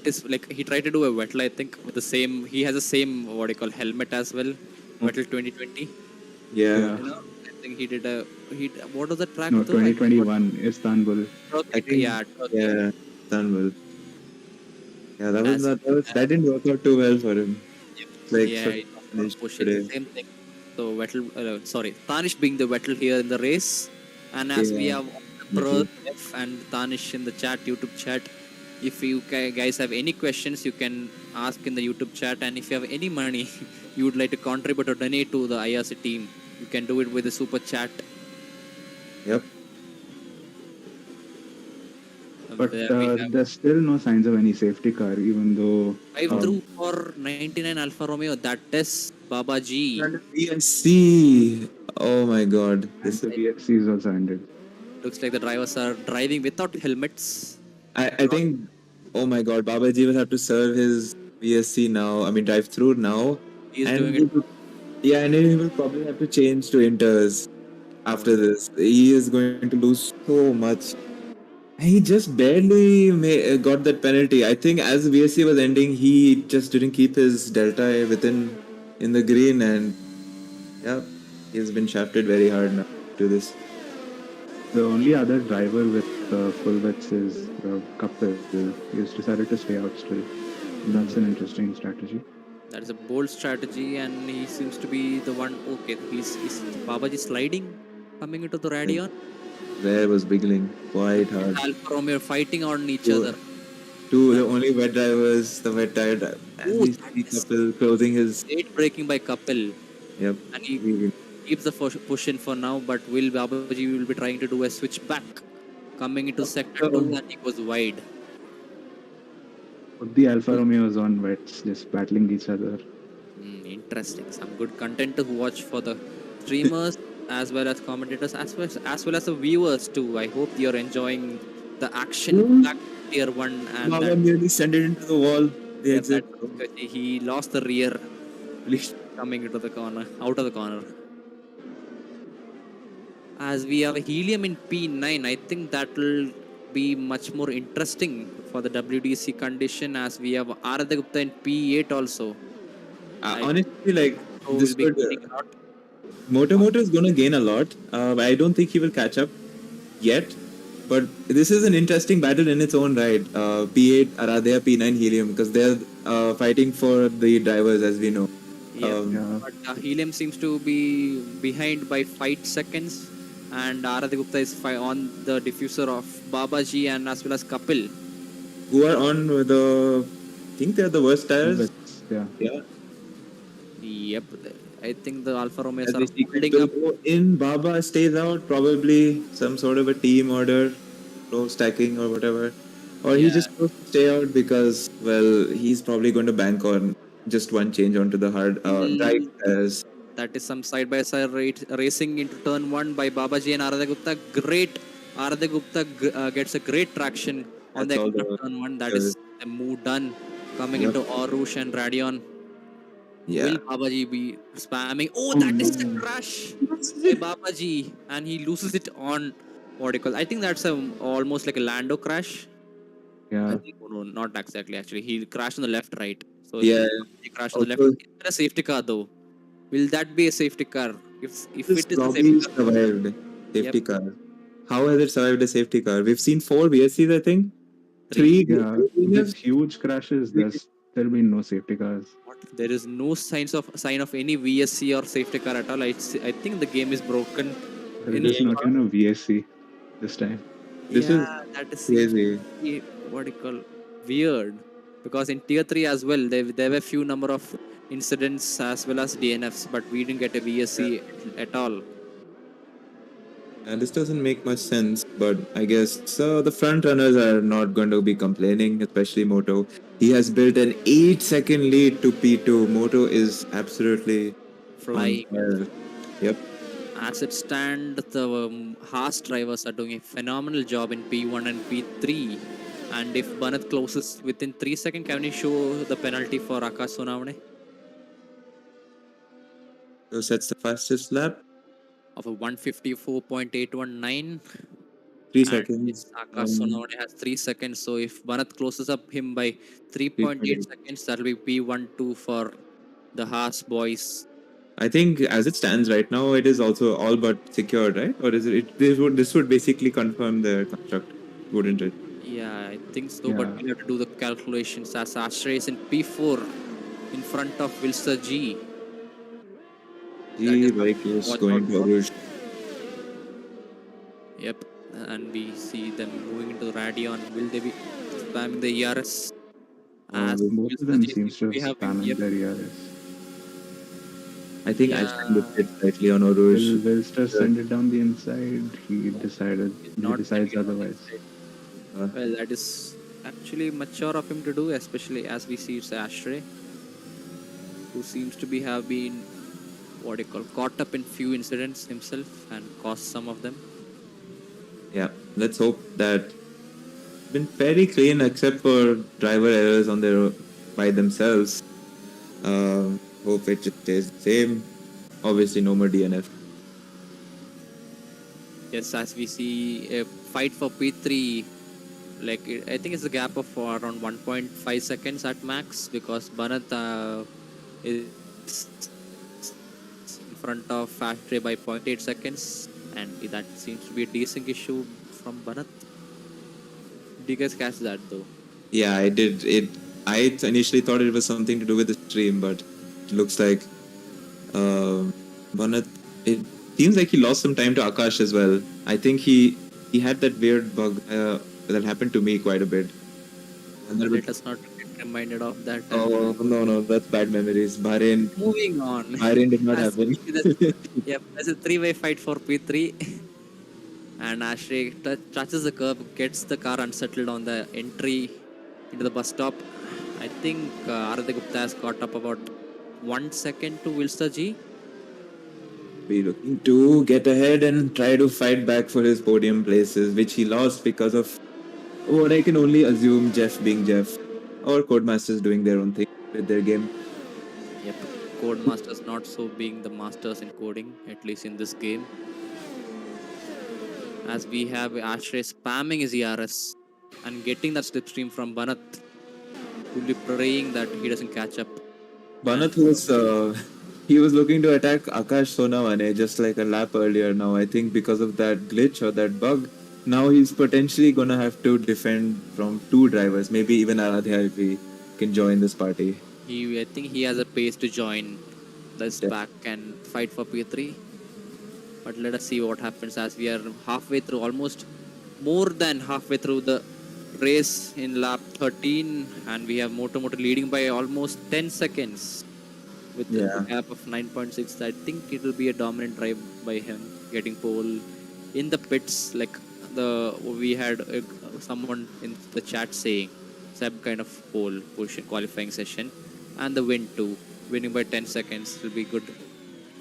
is like he tried to do a Vettel, I think, with the same. He has the same what do you call helmet as well. Vettel 2020. Yeah. You know, I think he did a what was the track No, though? 2021 Istanbul. I think, Yeah, Turkey. yeah, Istanbul. Yeah, that was As not that didn't work out too well for him. Like yeah, for he lost a lot of finish pushes. today. Same thing. So Vettel, Tanish being the Vettel here in the race, and as we Yeah, have Pro definitely. F and Tanish in the chat, YouTube chat. If you guys have any questions, you can ask in the YouTube chat, and if you have any money you would like to contribute or donate to the IRC team, you can do it with the super chat. Yep. But There we have there's still no signs of any safety car, even though drive through for 99 Alfa Romeo. That is Baba G. And VSC. Oh my God, and this the is. VFC is also ended. Looks like the drivers are driving without helmets. I think. Oh my God, Babaji will have to serve his VSC now. I mean, drive through now, He's and doing it. yeah, and he will probably have to change to inters after this. He is going to lose so much. He just barely got that penalty. I think as VSC was ending, he just didn't keep his delta within in the green, and yeah, he's been shafted very hard now to this. The only other driver with full wets is Kapil. He's decided to stay out still. That's an interesting strategy. That is a bold strategy, and he seems to be the one. Okay, he's Babaji sliding, coming into the Radion. There was wiggling quite hard. Alfa Romeo fighting on each Two, other. the only wet drivers, the wet tire driver. And Oh, we that see is Kapil closing his. great braking by Kapil, Yep. and he keeps the push in for now. But will Babaji will be trying to do a switch back, coming into sector 2, and he goes wide. Both the Alfa Romeos on wets, just battling each other. Interesting. Some good content to watch for the streamers as well as commentators as well as the viewers too. I hope you're enjoying the action back tier 1 and Baba that, nearly sent it into the wall. The yeah, exit. that he lost the rear coming into the corner, out of the corner. As we have a helium in P9, I think that will be much more interesting for the WDC condition, as we have Aradha Gupta in P8 also. Honestly, like So this will be could. gaining a lot. Moto is going to gain a lot. I don't think he will catch up yet. But this is an interesting battle in its own right. P8, Aradhya, P9, Helium, because they're fighting for the drivers, as we know. Yeah. But Helium seems to be behind by 5 seconds, and Aradhya Gupta is on the diffuser of Babaji and as well as Kapil. Who are on the. I think they're the worst tires. Wets, yeah. Yeah. Yep, I think the Alfa Romeos As are the sequence holding will up. go in, Baba stays out, probably some sort of a team order, low stacking or whatever. Or he just goes to stay out because, well, he's probably going to bank on just one change onto the hard dry tires. That is some side by side racing into turn 1 by Babaji and Aradhya Gupta. Great. Aradhya Gupta gets a great traction on That's the all exit of the. turn 1. That is a move done. Coming into Arush and Radion. Yeah. Will Babaji be spamming? Oh, that is a crash by Babaji, and he loses it on what do you call? I think that's almost like a Lando crash. Yeah. I think, no, not exactly. Actually, he crashed on the left, right? So Yeah. he crashed on the left. Also, Is there a safety car though? Will that be a safety car? If this it is a probably safety car, survived safety car. How has it survived a safety car? We've seen 4 VSCs, I think. 3. Yeah. With huge crashes, there's still been no safety cars. there is no sign of any VSC or safety car at all. I think the game is broken. It is not even a VSC this time. This is that is crazy. what do you call weird, because in tier 3 as well there were few number of incidents as well as DNFs, but we didn't get a VSC at all. And this doesn't make much sense, but I guess the front runners are not going to be complaining, especially Moto. He has built an 8-second lead to P2. Moto is absolutely Flying. Yep. As it stands, the Haas drivers are doing a phenomenal job in P1 and P3. And if Banath closes within 3 seconds, can you show the penalty for Akash Sonavane? So that's the fastest lap. Of a 154.819. 3 seconds. Akash Sonavane has 3 seconds. So if Banath closes up him by 3.8 seconds, that will be P12 for the Haas boys. I think as it stands right now, it is also all but secured, right? Or is it this would basically confirm the construct, wouldn't it? Yeah, I think so, but Yeah. we'll have to do the calculations as Shastry is in P4 in front of Wilster G. That G is very something to close watch out going to for. Arush. Yep, and we see them moving into the Radion. Will they be spamming the ERS? As Both of Wilster them G seems seems to to have be having. spamming Yep, their ERS. I think yeah, Ashton looked it slightly on Arush. Will Wilster send it down the inside? he's He not decides sending it on the otherwise. inside. Uh, Well, that is actually mature of him to do, especially as we see it's Ashray, who seems to be have been what do you call caught up in few incidents himself and caused some of them. yeah, let's hope that been fairly clean except for driver errors on their by themselves. Hope it just stays the same. Obviously, no more DNF. Yes, as we see a fight for P3, I think it's a gap of around 1.5 seconds at max because Bharat is in front of Ashray by 0.8 seconds, and that seems to be a decent issue from Bharat. Did you guys catch that though? Yeah, I did. I initially thought it was something to do with the stream, but it looks like Bharat. It seems like he lost some time to Akash as well. I think he had that weird bug that happened to me quite a bit. And that was, Let us not get reminded of that. oh no, that's bad memories. Moving on. Bahrain did not As happen. yep, there's a three-way fight for P3, and Ashray touches the curb, gets the car unsettled on the entry into the bus stop. I think Arade Gupta has caught up about 1 second to Wilster G. Be looking to get ahead and try to fight back for his podium places, which he lost because of what I can only assume Jeff being Jeff or Codemasters doing their own thing with their game. Yep, Codemasters not so being the masters in coding, at least in this game. As we have Ashray spamming his ERS and getting that slipstream from Banat, who'll be praying that he doesn't catch up. Banath was he was looking to attack Akash Sonawane just like a lap earlier. Now I think because of that glitch or that bug, now he's potentially gonna have to defend from two drivers, maybe even Aradhya if he can join this party. I think he has a pace to join this Yeah. pack and fight for P3. But let us see what happens as we are halfway through, almost more than halfway through the race in lap 13, and we have Moto leading by almost 10 seconds with Yeah. a gap of 9.6. I think it will be a dominant drive by him getting pole in the pits. Like we had someone in the chat saying Seb kind of pole push in qualifying session, and the win too, winning by 10 seconds will be good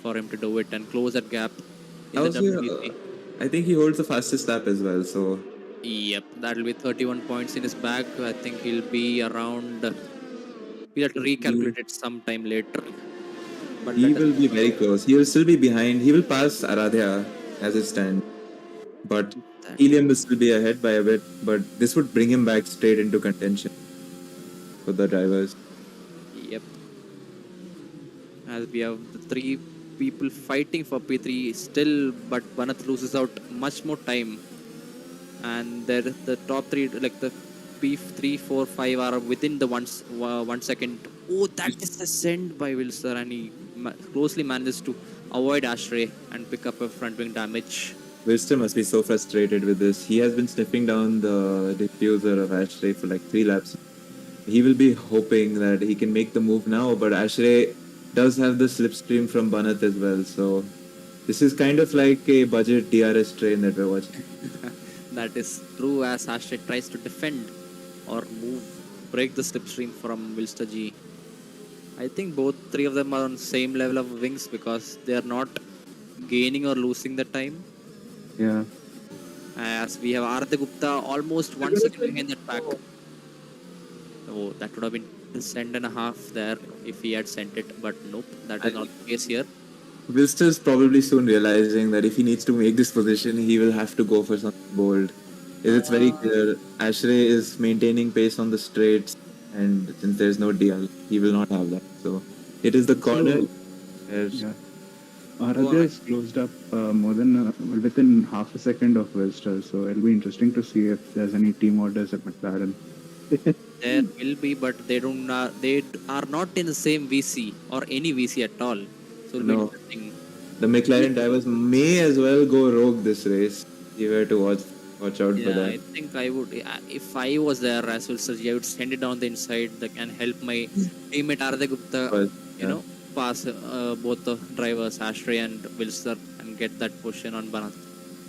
for him to do it and close that gap in the Also, WBC. I think he holds the fastest lap as well, so Yep, that will be 31 points in his bag. I think he'll be around. We'll have to recalculate it sometime later. But he let us will be see. very close. He will still be behind. He will pass Aradhya as it stands. But That, Helium will still be ahead by a bit. But this would bring him back straight into contention for the drivers. yep. As we have the three people fighting for P3 still, but Banath loses out much more time. And there, the top three, like the P3, 4, 5, are within the 1 second. Oh, that is a send by Wilster, and he closely manages to avoid Ashray and pick up a front wing damage. Wilster must be so frustrated with this. He has been sniffing down the diffuser of Ashray for like 3 laps. He will be hoping that he can make the move now, but Ashray does have the slipstream from Banath as well. So this is kind of like a budget DRS train that we're watching. That is true as Ashray tries to defend or break the slipstream from Wilster G. I think both three of them are on same level of wings because they are not gaining or losing the time. Yeah. As we have Arate Gupta almost 1 second behind that pack. Oh, that would have been a send and a half there if he had sent it, but nope, that is not the case here. Wilster's probably soon realizing that if he needs to make this position, he will have to go for something bold. It's very clear. Ashray is maintaining pace on the straights, and since there's no DL, he will not have that. So it is the corner. Yeah. Aradhya is closed up more than within half a second of Wilster, so it'll be interesting to see if there's any team orders at McLaren. There will be, but they are not in the same VC or any VC at all. So it'll be No. interesting. The McLaren drivers may as well go rogue this race. You have to watch out for Yeah, I that. think I would. If I was there as well, sir, I would send it down the inside and help my teammate Aradhya Gupta, But, pass both the drivers, Shastry and Wilster, and get that position on Banat.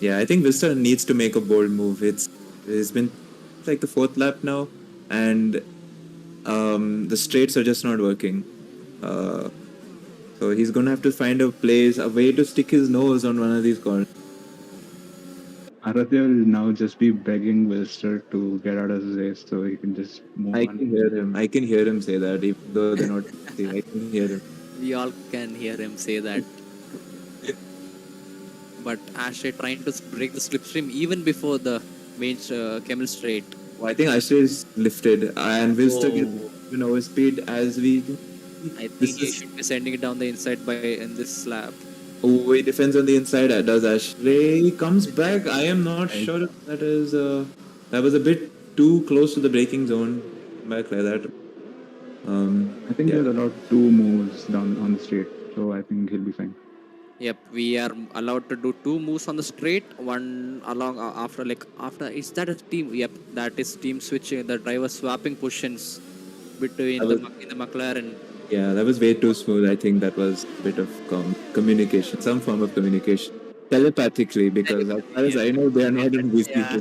yeah, I think Vista needs to make a bold move. It's been like the fourth lap now, and the straights are just not working. So he's gonna have to find a way to stick his nose on one of these corners. Aradhya will now just be begging Wilster to get out of the race so he can just move I on. can hear him. I can hear him say that, even though they're not. I can hear him. We all can hear him say that. But Ashley trying to break the slipstream even before the main Camel Straight. Well, I think Ashley is lifted, and Wilster gets overspeed as we. I think he should be sending it down the inside in this lap. Oh, he defends on the inside. Does Ashley comes back? I am not sure if that is. That was a bit too close to the braking zone. Back like that. I think they're allowed 2 moves down on the straight, so I think he'll be fine. Yep, we are allowed to do 2 moves on the straight. One along after. Is that a team? Yep, that is team switching. The driver swapping positions between in the McLaren. Yeah, that was way too smooth. I think that was a bit of communication, some form of communication, telepathically, because as far as I know, they are not in VC. I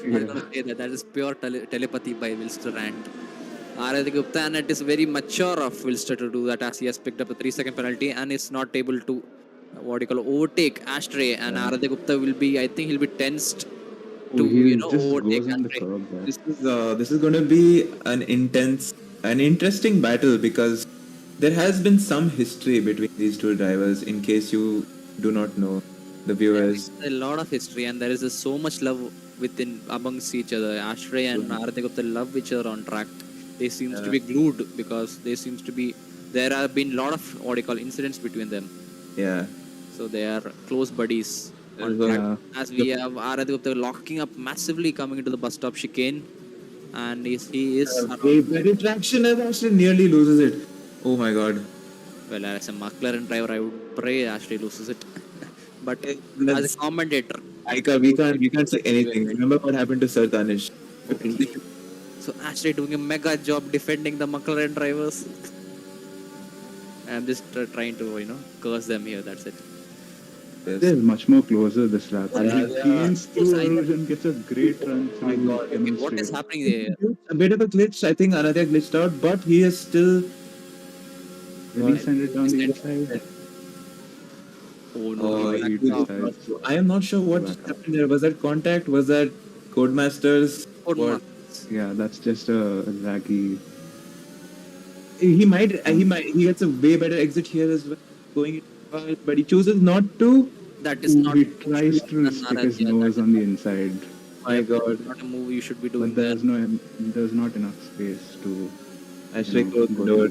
was gonna say that is pure telepathy by Wilster and Aradhya Gupta, and it is very mature of Wilster to do that, as he has picked up a 3-second penalty and is not able to overtake Ashtray, and Aradhya Gupta will be, I think he'll be tensed to overtake Ashtray. This is going to be an interesting battle, because there has been some history between these two drivers. In case you do not know, the viewers, a lot of history, and there is so much love amongst each other. Ashtray and Aradhya Gupta love each other on track. They seem to be glued, because there have been a lot of incidents between them. Yeah. So they are close buddies. As we have Aradhya Gupta locking up massively coming into the bus stop chicane, and he is very traction as Ashley nearly loses it. Oh my god. Well, as a McLaren driver, I would pray Ashley loses it. But as a commentator, we can't say anything. Remember what happened to Sir Danish. So Ashley doing a mega job defending the McLaren drivers. I'm just trying to curse them here. That's it. They're much more closer this lap. He gains through and gets a great run. My god. Okay, what is happening there? A bit of a glitch. I think Aradhya glitched out, but he is still. Will he send it down the inside? Oh no! I am not sure what happened there. Was that contact? Was that Codemasters? Yeah, that's just a laggy. He gets a way better exit here as well, going it wild, but he chooses not to. That is not. He tries to stick his nose on the inside. My god! Not a move you should be doing. But there's not enough space to actually close the door.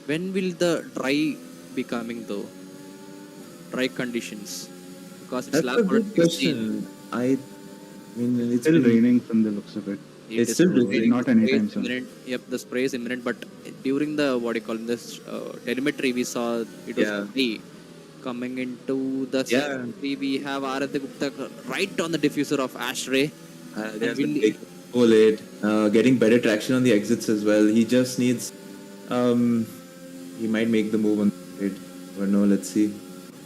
When will the dry be coming though? Dry conditions, because it's That's a good question. I mean, it's still raining from the looks of it. It's still raining. Not anytime soon. Yep, the spray is imminent. But during the this telemetry, we saw it was dry. Coming into the we have Aradhya Gupta right on the diffuser of Ashtray. Late, getting better traction on the exits as well. He just needs. He might make the move on it. Or no, let's see.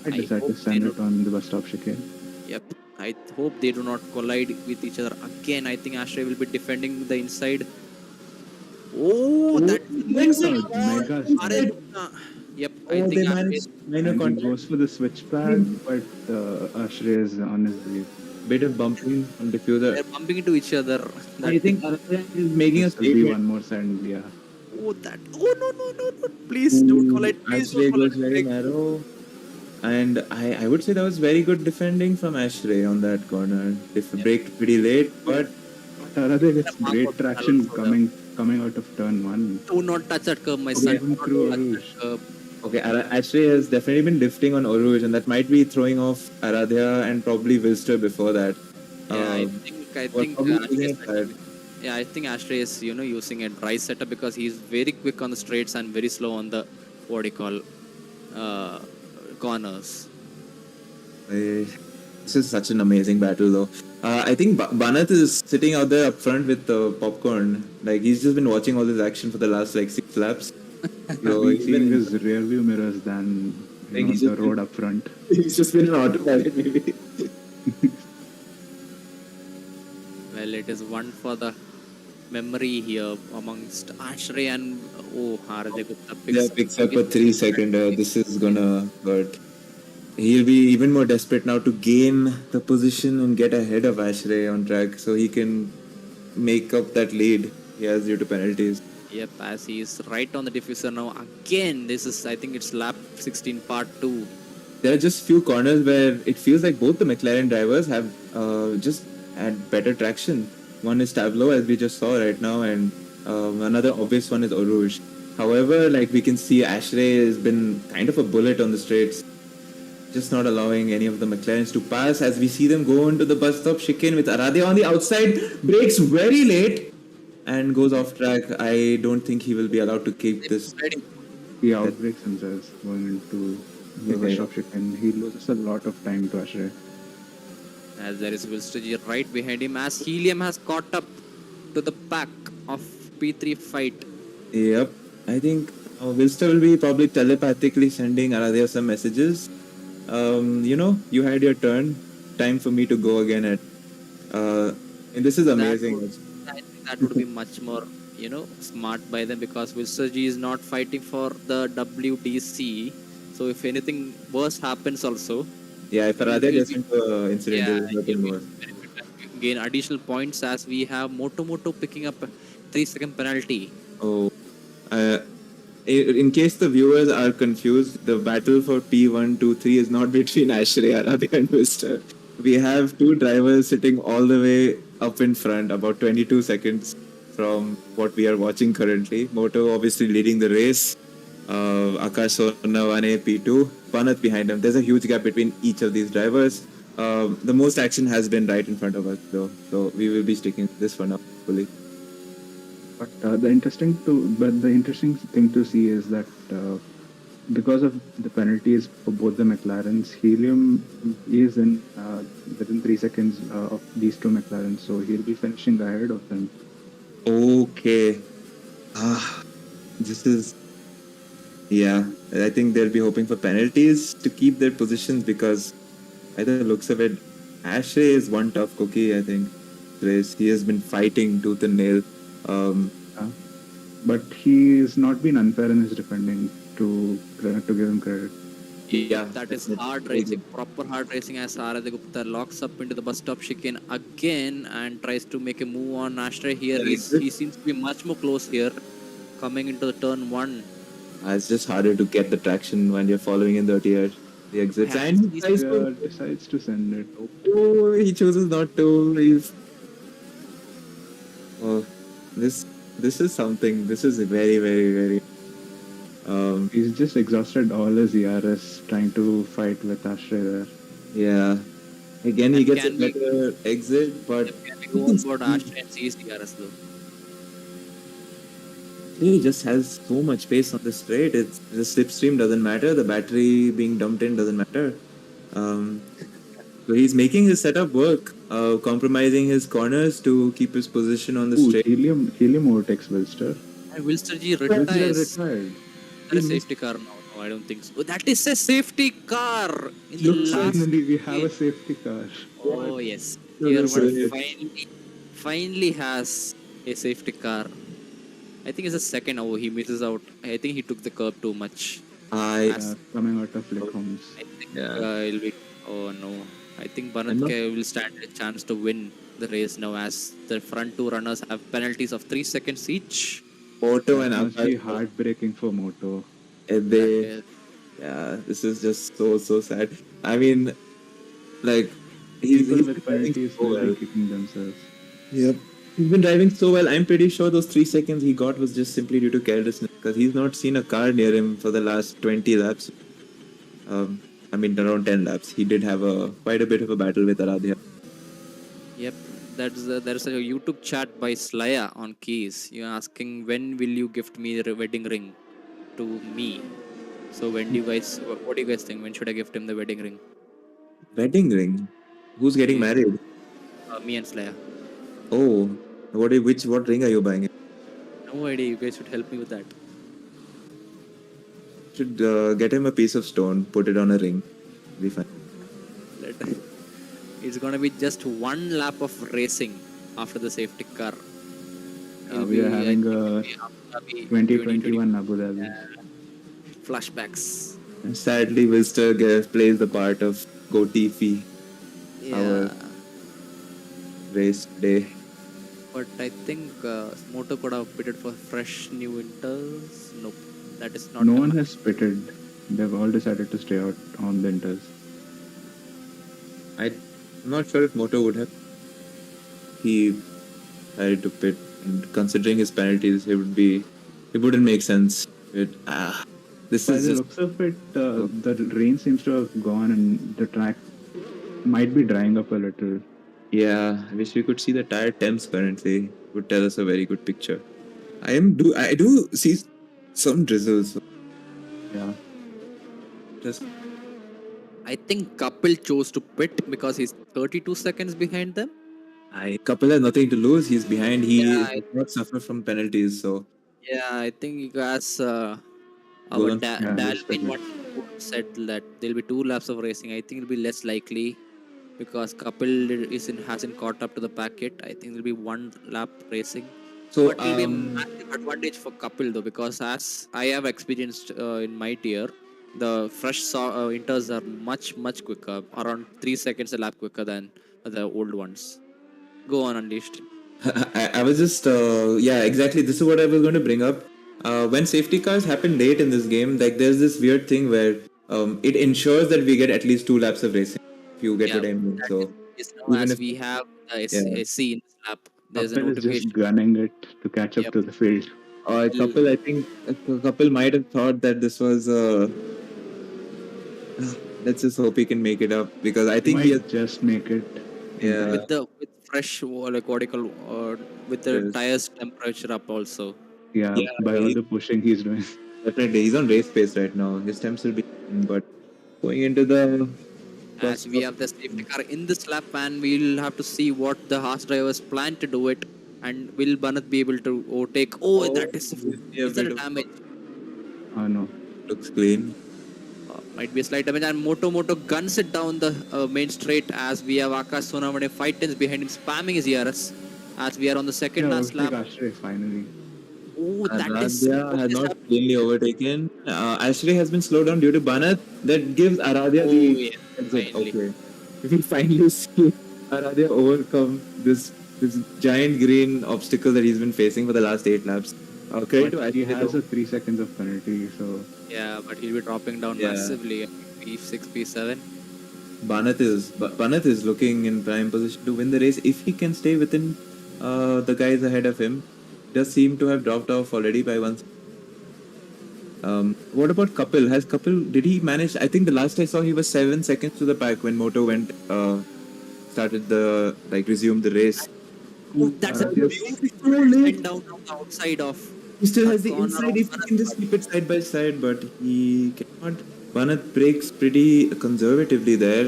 I decide to send it on the bus stop chicane. Yep. I hope they do not collide with each other again. I think Ashtray will be defending the inside. That Yep, I think he goes for the switch pad, but Ashtray is on his way. Bit of bumping on diffuser. They're bumping into each other. I think Aradhya is making a statement. One more send, yeah. No! Please don't collide. Please Ashtray goes very narrow. And I would say that was very good defending from Ashtray on that corner. Braked pretty late, but Aradhya gets great traction coming out of turn 1. Do not touch that curb, my son. Even Do not through touch Aruj. that curb. Okay, Ashray has definitely been drifting on Oruj, and that might be throwing off Aradhya and probably Wilster before that. Yeah, I Um, think probably Ashley taking is it bad. yeah, I think Ashley is using a dry setup because he's very quick on the straights and very slow on the what do you call corners. This is such an amazing battle, though. I think Banat is sitting out there up front with the popcorn. Like he's just been watching all this action for the last like 6 laps. So He's he's seeing been, his rear view mirrors than Like, he's the just road been- up front. he's just been an autopilot, maybe. Well, it is one for the memory here amongst Ashray and Haradeh Gupta Picks up a 3-second. This is gonna hurt. He'll be even more desperate now to gain the position and get ahead of Ashray on track, so he can make up that lead he has due to penalties. Yep, as he is right on the diffuser now. Again, this is I think it's lap 16 part 2. There are just few corners where it feels like both the McLaren drivers have just had better traction. One is Tableau, as we just saw right now, and another obvious one is Oruj. However, like we can see, Ashray has been kind of a bullet on the straights, just not allowing any of the McLarens to pass. As we see them go into the bus stop chicane with Aradhya on the outside, brakes very late and goes off track. I don't think he will be allowed to keep this. He outbreaks himself going into the bus stop chicane. He loses a lot of time to Ashray. As there is Wilstragy right behind him as Helium has caught up to the pack of P3 fight. Yep, I think Wilster will be probably telepathically sending Aradhya some messages. You had your turn. Time for me to go again at. And this is amazing. I think that would be much more, smart by them because Wilstragy is not fighting for the WDC. So if anything worse happens also, Yeah, if Aradhya gets into an incident, there is nothing more. gain additional points as we have Moto picking up a 3-second penalty. Oh, in case the viewers are confused, the battle for P1, 2, 3 is not between Ashray, Aradhya and Wilster. We have two drivers sitting all the way up in front, about 22 seconds from what we are watching currently. Moto obviously leading the race. Akash Sonawane P2, Banat behind him. There's a huge gap between each of these drivers. The most action has been right in front of us, though, so we will be sticking to this for now, fully. But the interesting thing to see is that because of the penalties for both the McLarens, Helium is in within 3 seconds of these two McLarens, so he'll be finishing ahead of them. Okay. This is. Yeah, I think they'll be hoping for penalties to keep their positions because, by the looks of it, Ashray is one tough cookie, I think. He has been fighting tooth and nail. But he's not been unfair in his defending to give him credit. Yeah, that is hard racing, proper hard racing as Haradeh Gupta locks up into the bus stop chicane again and tries to make a move on Ashray here. He seems to be much more close here, coming into the turn 1. It's just harder to get the traction when you're following in the exits. And he decides to send it. Oh, he chooses not to. This is something. This is very, very, very. He's just exhausted all his ERS trying to fight with Ashray there. Yeah. Again, he gets a better exit, but can we go on board Ashray and seize DRS though? He just has so much space on the straight. The slipstream doesn't matter. The battery being dumped in doesn't matter. So he's making his setup work, compromising his corners to keep his position on the straight. Helium overtakes Wilster. And Wilstragy retires. Is that a safety car? No, I don't think so. That is a safety car! In the last Finally, we have a safety car. Oh yes. Tier-1 finally has a safety car. I think it's the second. Oh, he misses out. I think he took the curb too much. Coming out of Flick Homes. I think it'll be. Oh no. I think Banat will stand a chance to win the race now as the front two runners have penalties of 3 seconds each. Moto and must be heartbreaking for Moto. This is just so sad. I mean, like he's with penalties kicking themselves. Yep. He's been driving so well. I'm pretty sure those 3 seconds he got was just simply due to carelessness because he's not seen a car near him for the last 20 laps. I mean, around 10 laps. He did have quite a bit of a battle with Aradhya. Yep, there's a YouTube chat by Slaya on keys. You're asking when will you gift me the wedding ring to me? So when do you guys? What do you guys think? When should I gift him the wedding ring? Wedding ring? Who's getting Yeah. married? Me and Slaya. Oh, what ring are you buying? No idea. You guys should help me with that. Should get him a piece of stone, put it on a ring. Be fine. It's gonna be just one lap of racing after the safety car. We are having a 2021 Abu Dhabi. Flashbacks. And sadly, Wilster plays the part of Gotifi, our race day. But I think Moto could have pitted for fresh new winters. Nope, that is not. No one has pitted. They've all decided to stay out on the inters. I'm not sure if Moto would have. He decided to pit, and considering his penalties, it wouldn't make sense. This By is the just, looks of it, the rain seems to have gone and the track might be drying up a little. yeah. I wish we could see the tire temps currently. It would tell us a very good picture. I do see some drizzles. Yeah. Just I think Kapil chose to pit because he's 32 seconds behind them. Kapil has nothing to lose. He's behind. He Yeah, did not suffer from penalties. So Yeah, I think you guys, our Golan- Dalvin what said that there'll be 2 laps of racing. I think it'll be less likely because Kapil hasn't caught up to the packet. I think there'll be 1 lap racing. So But it'll be a massive advantage for Kapil though, because as I have experienced in my tier, the fresh inters are much quicker, around 3 seconds a lap quicker than the old ones. Go on, Unleashed. I was just exactly. This is what I was going to bring up. When safety cars happen late in this game, like there's this weird thing where it ensures that we get at least 2 laps of racing. If you get what I mean. So Now as we have the SC in this lap, there's a Kapil is notification. just gunning it to catch up to the field. a couple, I think a couple might have thought that this was. Let's just hope he can make it up because I think he Might has, just make it. yeah. with fresh like what do you call with the Yes. tires temperature up also. Yeah, Yeah, by all the pushing he's doing. Definitely, he's on race pace right now. His temps will be, but going into the As we have the safety car in this lap, and we'll have to see what the Haas drivers plan to do it, and will Banat be able to overtake? That is that a damage? Oh no. looks clean. Might be a slight damage, and Moto guns it down the main straight as we have Akash Sonamane 5 tenths behind him, spamming his ERS as we are on the second Yeah, last lap. Shastry, finally. That is Aradhya has not cleanly overtaken. Ashley has been slowed down due to Banat. That gives Aradhya the exit. finally. Okay. We finally see Aradhya overcome this giant green obstacle that he's been facing for the last 8 laps. Credit to But he Ashley. has a 3 seconds of penalty, so Yeah, but he'll be dropping down Yeah. massively. P6, P7. Banat is looking in prime position to win the race if he can stay within the guys ahead of him. Does seem to have dropped off already by once. What about Kapil? Did he manage? I think the last I saw he was 7 seconds to the pack when Moto resumed the race. That's a Yes. beautiful down on the outside of. He still has the Gone inside around if he can just keep it side by side, but he cannot. Banat breaks pretty conservatively there.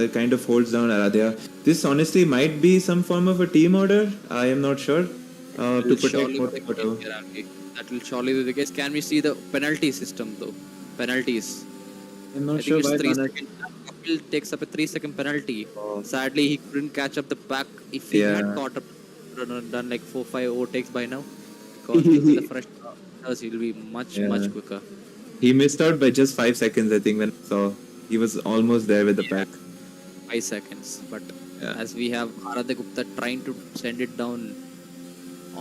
That kind of holds down Aradhya. This honestly might be some form of a team order. I am not sure. To protect Moto. That will surely be the case. Can we see the penalty system though? Penalties. I'm I not think sure it's why 3 Banat. seconds. Kapil takes up a 3-second penalty. Oh. Sadly, he couldn't catch up the pack. If he had Yeah. caught up, done like 4-5 overtakes by now. Because with the fresh tires, he'll be much quicker. He missed out by just 5 seconds, I think, when I saw. He was almost there with the pack. 5 seconds. But Yeah. as we have Aradhya Gupta trying to send it down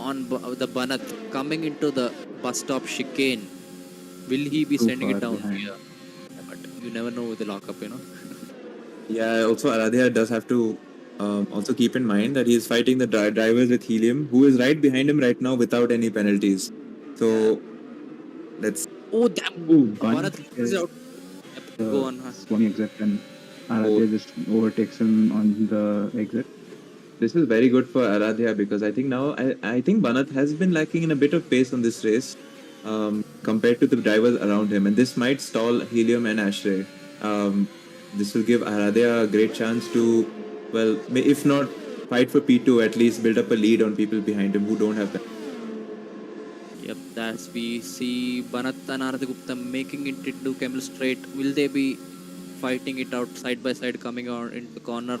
on the Banat, coming into the bus stop chicane, will he be Too sending it far down behind. here? But you never know with the lockup, Yeah, also Aradhya does have to Also keep in mind that he is fighting the drivers with Helium, who is right behind him right now without any penalties. So let's. Oh, damn. Oh, Bharat Banat is out. Yep, go on. 20 exit and Oh, Aradhya just overtakes him on the exit. this is very good for Aradhya because I think now I think Banat has been lacking in a bit of pace on this race compared to the drivers around him, and this might stall Helium and Ashray. This will give Aradhya a great chance to, well, if not fight for P2, at least build up a lead on people behind him who don't have that. Yep, that's we see Bharat and Aradhya Gupta making it into Camel Straight. Will they be fighting it out side by side coming on into the corner?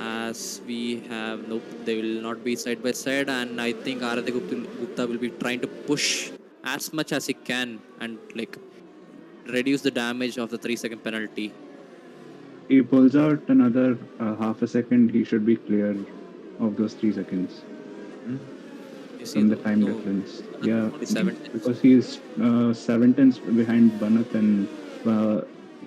As we have, nope, they will not be side by side, and I think Aradhya Gupta will be trying to push as much as he can and like reduce the damage of the 3-second penalty. He pulls out another half a second. He should be clear of those 3 seconds You see, from the time no, difference. Bharat Yeah, only 7 tenths. because he's 7 tenths behind Banat and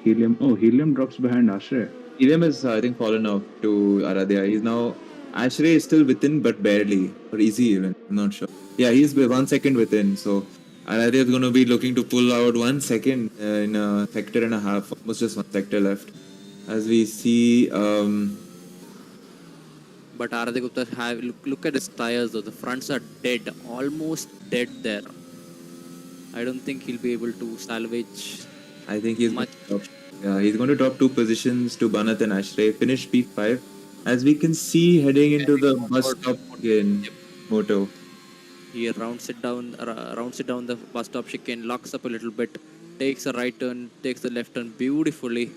Helium. Oh, Helium drops behind Ashray. Helium is, I think, fallen off to Aradhya. He's now. Ashray is still within, but barely. Or is he even? I'm not sure. Yeah, he's 1 second within. So Aradhya is going to be looking to pull out 1 second in a sector and a half. Almost just 1 sector left. As we see. But Aradhya Gupta look at his tires though. The fronts are dead, almost dead there. I don't think he'll be able to salvage I think he's much. he's going to drop 2 positions to Banat and Ashray. Finish P5. As we can see, heading into the bus stop again, Moto. He rounds it down the bus stop chicane, locks up a little bit, takes a right turn, takes the left turn beautifully,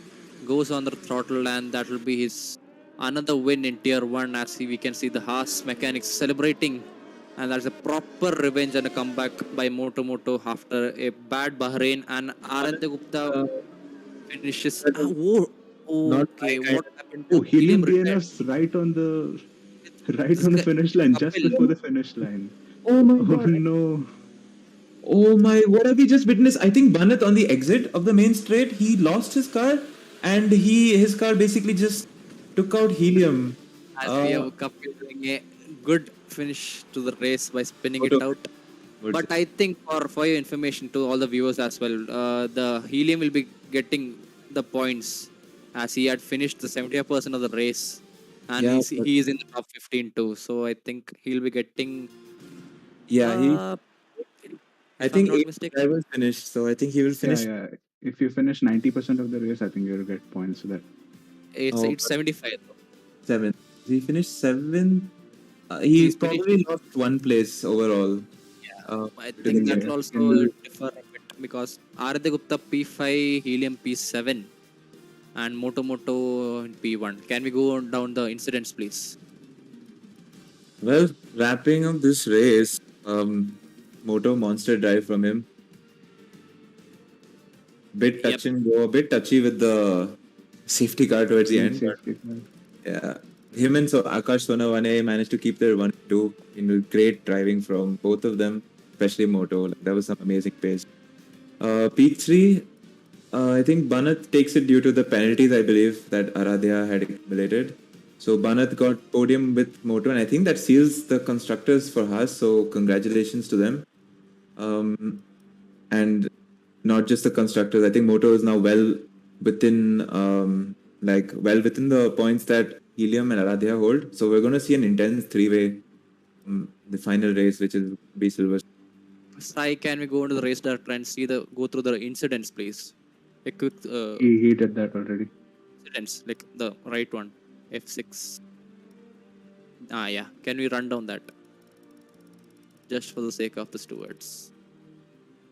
goes on the throttle, and that will be his another win in Tier 1. As we can see the Haas mechanics celebrating, and that's a proper revenge and a comeback by Moto after a bad Bahrain, and Aradhya Gupta finishes. Not Okay, my kind what happened Oh, to Helium retired? DNF's right on the This guy, finish line, just Kapil. before the finish line. Oh my Oh god. no. Oh my, what have we just witnessed? I think Banat on the exit of the main straight, he lost his car and his car basically just took out Helium. As we have Kapil doing a good finish to the race by spinning it out. But I think for your information to all the viewers as well, the Helium will be getting the points as he had finished the 70% of the race, and Yeah, he is in the top 15 too. So I think he'll be getting. yeah, I If I'm think not 8 mistaken, drivers finished, so I think he will Yeah, finish. yeah. If you finish 90% of the race, I think you'll get points for that. Oh, it's 75. 7. He finished 7th. He He's finished. probably lost 1 place overall. I to think the that game. will also differ a bit because Aradhya Gupta P5, Helium P7, and Moto P1. Can we go down the incidents, please? Well, wrapping up this race, Moto monster drive from him. Bit touch and go, a bit touchy with the safety car towards the end. Safety car. Yeah, him and Akash Sonawane managed to keep their 1-2 in great driving from both of them, especially Moto. Like, that was some amazing pace. P3, I think Banat takes it due to the penalties, I believe, that Aradhya had accumulated. So Banat got podium with Moto, and I think that seals the constructors for Haas. So congratulations to them. And not just the constructors. I think Moto is now within, well within the points that Helium and Aradhya hold. So we're going to see an intense 3-way, the final race, which is B Silver. Sai, can we go into the race director and go through the incidents, please? A quick He did that already. incidents, like the right one, F6. Yeah. Can we run down that? Just for the sake of the stewards.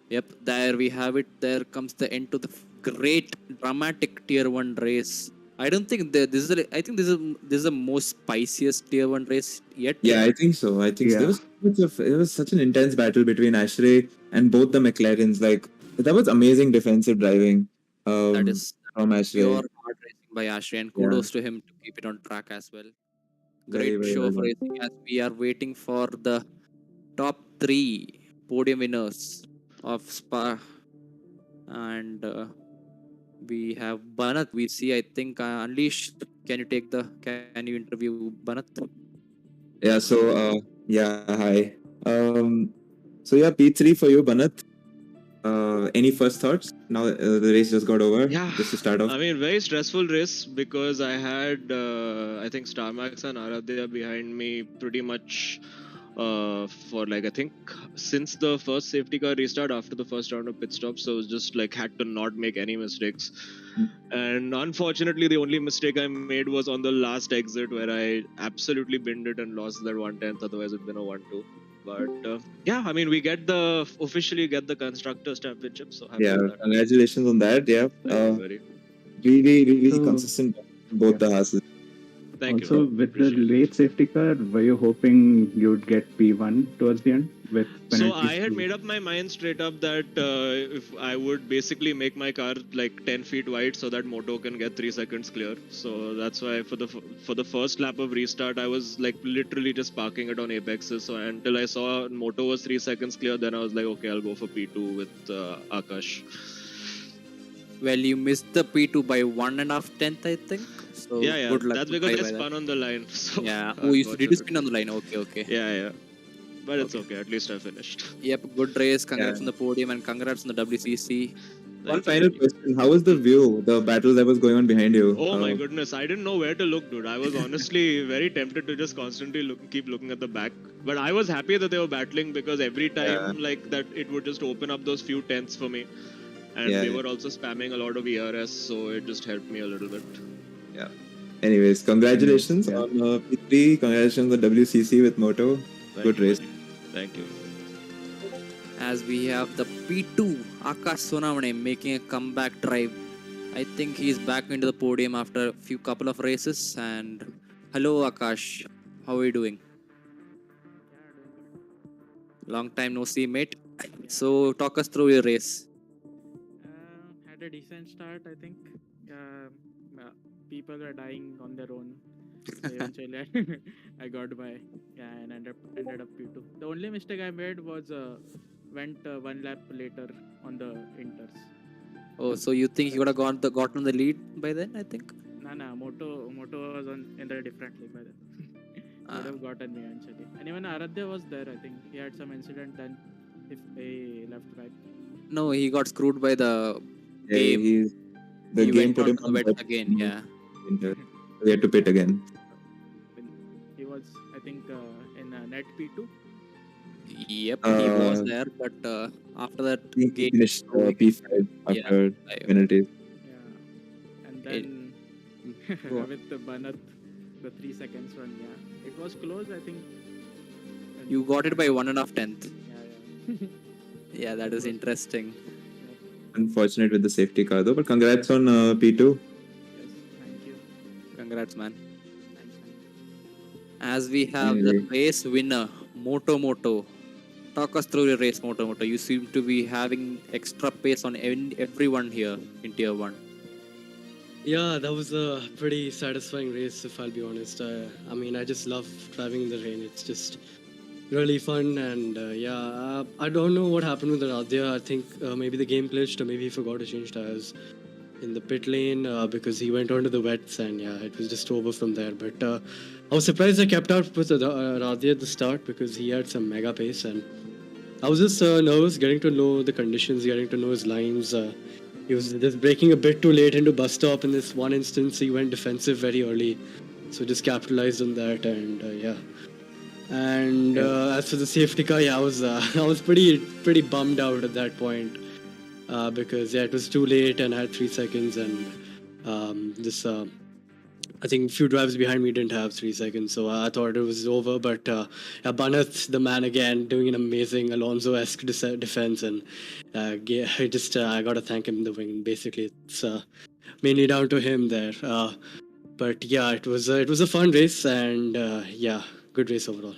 Yep, there we have it. There comes the end to the great dramatic Tier 1 race. I don't think this is the most spiciest Tier 1 race yet. Yeah, I think so. I think so. It was such an intense battle between Ashray and both the McLarens. Like, that was amazing defensive driving That is from Ashray. pure hard racing by Ashray, and kudos to him to keep it on track as well. Great Very show well of done. racing as we are waiting for the top 3 podium winners of Spa. And we have Banat. We see, I think, Unleashed can you interview Banath? Yeah. So hi. So yeah, P3 for you, Banath. Any first thoughts? Now the race just got over. Yeah, Just to start off. I mean, very stressful race because I had, I think, Starmax and Aradhya behind me pretty much for like, I think, since the first safety car restart after the first round of pit stops. So just like had to not make any mistakes. And unfortunately, the only mistake I made was on the last exit where I absolutely binned it and lost that 1/10. Otherwise, it'd been a 1-2. But yeah, I mean, we officially get the constructors championship. So happy Yeah, with that. congratulations on that. Yeah, Thank you very. really So, consistent both yeah. the Haas. Thank Also, you. with the Appreciate it. late safety car, were you hoping you'd get P1 towards the end with So penalties? I had made up my mind straight up that if I would basically make my car like 10 feet wide so that Moto can get 3 seconds clear. So that's why for the first lap of restart, I was like literally just parking it on apexes. So until I saw Moto was 3 seconds clear, then I was like, okay, I'll go for P2 with Akash. Well, you missed the P2 by 1.5 tenth, I think. So Yeah. good luck. That's Good because try I by that. spun on the line. So Yeah. Oh, did you spin on the line? Okay. Yeah. But it's Okay. okay. At least I finished. Yep, good race. Congrats Yeah. on the podium and congrats on the WCC. One final question: how was the view, the battle that was going on behind you? Oh my goodness, I didn't know where to look, dude. I was honestly very tempted to just constantly keep looking at the back. But I was happy that they were battling because every time like that it would just open up those few tenths for me. And they were also spamming a lot of ERS, so it just helped me a little bit. Yeah. Anyways, congratulations Yeah. on P3. Congratulations on WCC with Moto. Good race. Thank you. As we have the P2, Akash Sonamane making a comeback drive. I think he's back into the podium after a couple of races. And hello, Akash. How are you doing? Long time no see, mate. So talk us through your race. Had a decent start, I think. People were dying on their own. So eventually, I got by. Yeah, and ended up P2. The only mistake I made was went one lap later on the inters. Oh, so you think you would have gotten the lead by then? I think. Nah. Moto was in the different league by then. He would have gotten me eventually. And even Aradhya was there. I think he had some incident then. If he left back. No, he got screwed by the Yeah, game. the He game went put him on the wet again. Yeah. We had to pit again. He was, I think, in net P2. Yep, he was there, but after that He game, finished P5 after penalties. Yeah, and then with the Banath, the 3 seconds run, yeah, it was close. I think you got it by 1.5 tenth. Yeah. Yeah, that is interesting. Unfortunate with the safety car though, but congrats on P2. Yes, thank you. Congrats, man. Thanks. As we have the race winner, Moto. Talk us through your race, Moto. You seem to be having extra pace on everyone here in Tier 1. Yeah, that was a pretty satisfying race, if I'll be honest. I mean, I just love driving in the rain. It's just really fun. And I don't know what happened with Radhya. I think maybe the game glitched or maybe he forgot to change tires in the pit lane because he went onto the wets and yeah, it was just over from there. But I was surprised I kept out with Radhya at the start because he had some mega pace and I was just nervous getting to know the conditions, getting to know his lines. He was just braking a bit too late into bus stop. In this one instance, he went defensive very early, so just capitalized on that. And as for the safety car, I was pretty bummed out at that point because it was too late and I had 3 seconds and I think a few drives behind me didn't have 3 seconds, so I thought it was over. But Banath, the man again, doing an amazing Alonso-esque defense, and I got to thank him in the wing. Basically, it's mainly down to him there. But yeah, it was a fun race, and good race overall.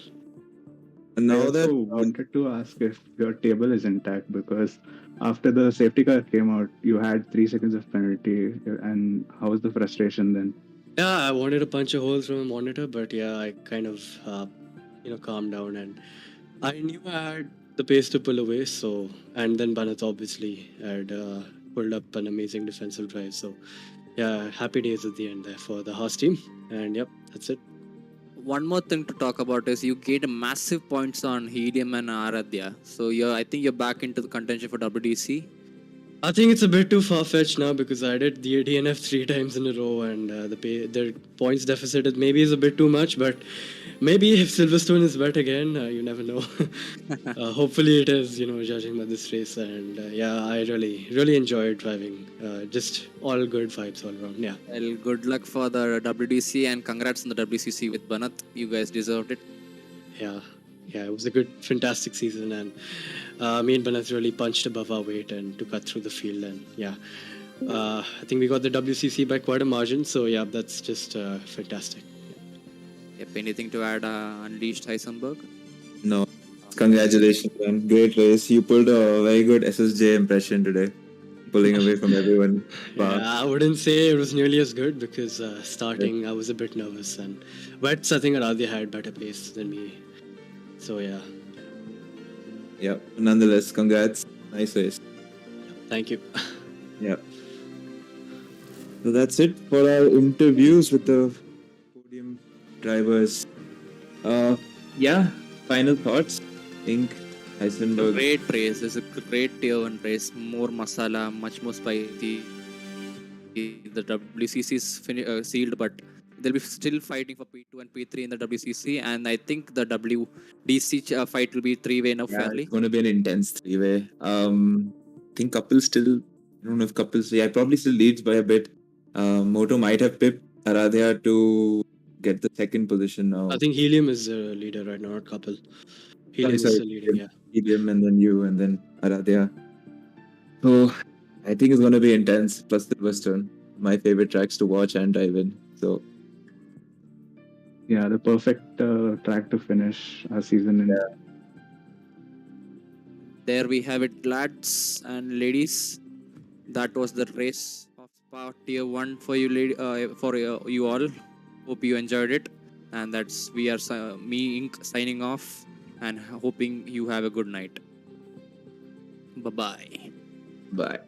And I now also wanted to ask if your table is intact because after the safety car came out, you had 3 seconds of penalty. And how was the frustration then? Yeah, I wanted to punch a hole through a monitor, but yeah, I kind of calmed down and I knew I had the pace to pull away. So and then Banath obviously had pulled up an amazing defensive drive. So yeah, happy days at the end there for the horse team. And yep, that's it. One more thing to talk about is you gained massive points on Helium and Aradhya. So I think you're back into the contention for WDC. I think it's a bit too far-fetched now because I did the DNF 3 times in a row, and the points deficit maybe is a bit too much. But maybe if Silverstone is wet again, you never know. Hopefully it is, judging by this race. And yeah, I really enjoyed driving. Just all good vibes all around. Yeah. Well, good luck for the WDC and congrats on the WCC with Banat. You guys deserved it. Yeah, it was a fantastic season, and me and Banath really punched above our weight and to cut through the field. And yeah, I think we got the WCC by quite a margin. So yeah, that's just fantastic. Yep. Anything to add, Unleashed Heisenberg? No. Congratulations, man. Great race. You pulled a very good SSJ impression today, pulling away from everyone. Wow. Yeah, I wouldn't say it was nearly as good because starting I was a bit nervous, and Vets I think Aradhya had better pace than me. So yeah. Yeah. Nonetheless, congrats. Nice race. Thank you. Yeah. So that's it for our interviews with the podium drivers. Yeah. Final thoughts. Think Heisenberg. Great race. It's a great tier 1 race. More masala, much more spicy. The WCC is sealed, but they'll be still fighting for P2 and P3 in the WCC, and I think the WDC fight will be 3-way now. Fairly. It's going to be an intense 3-way. I think Couples still. I don't know if Couples. Yeah, probably still leads by a bit. Moto might have pipped Aradhya to get the second position now. I think Helium is the leader right now, not Couple. Helium is the leader, yeah. Helium and then you and then Aradhya. So I think it's going to be intense. Plus Silverstone, my favorite tracks to watch and drive in. So yeah, the perfect track to finish our season in. Yeah. There we have it, lads and ladies. That was the race of Spa Tier 1 for you, you all. Hope you enjoyed it, and that's we are me Inc signing off, and hoping you have a good night. Bye-bye. Bye.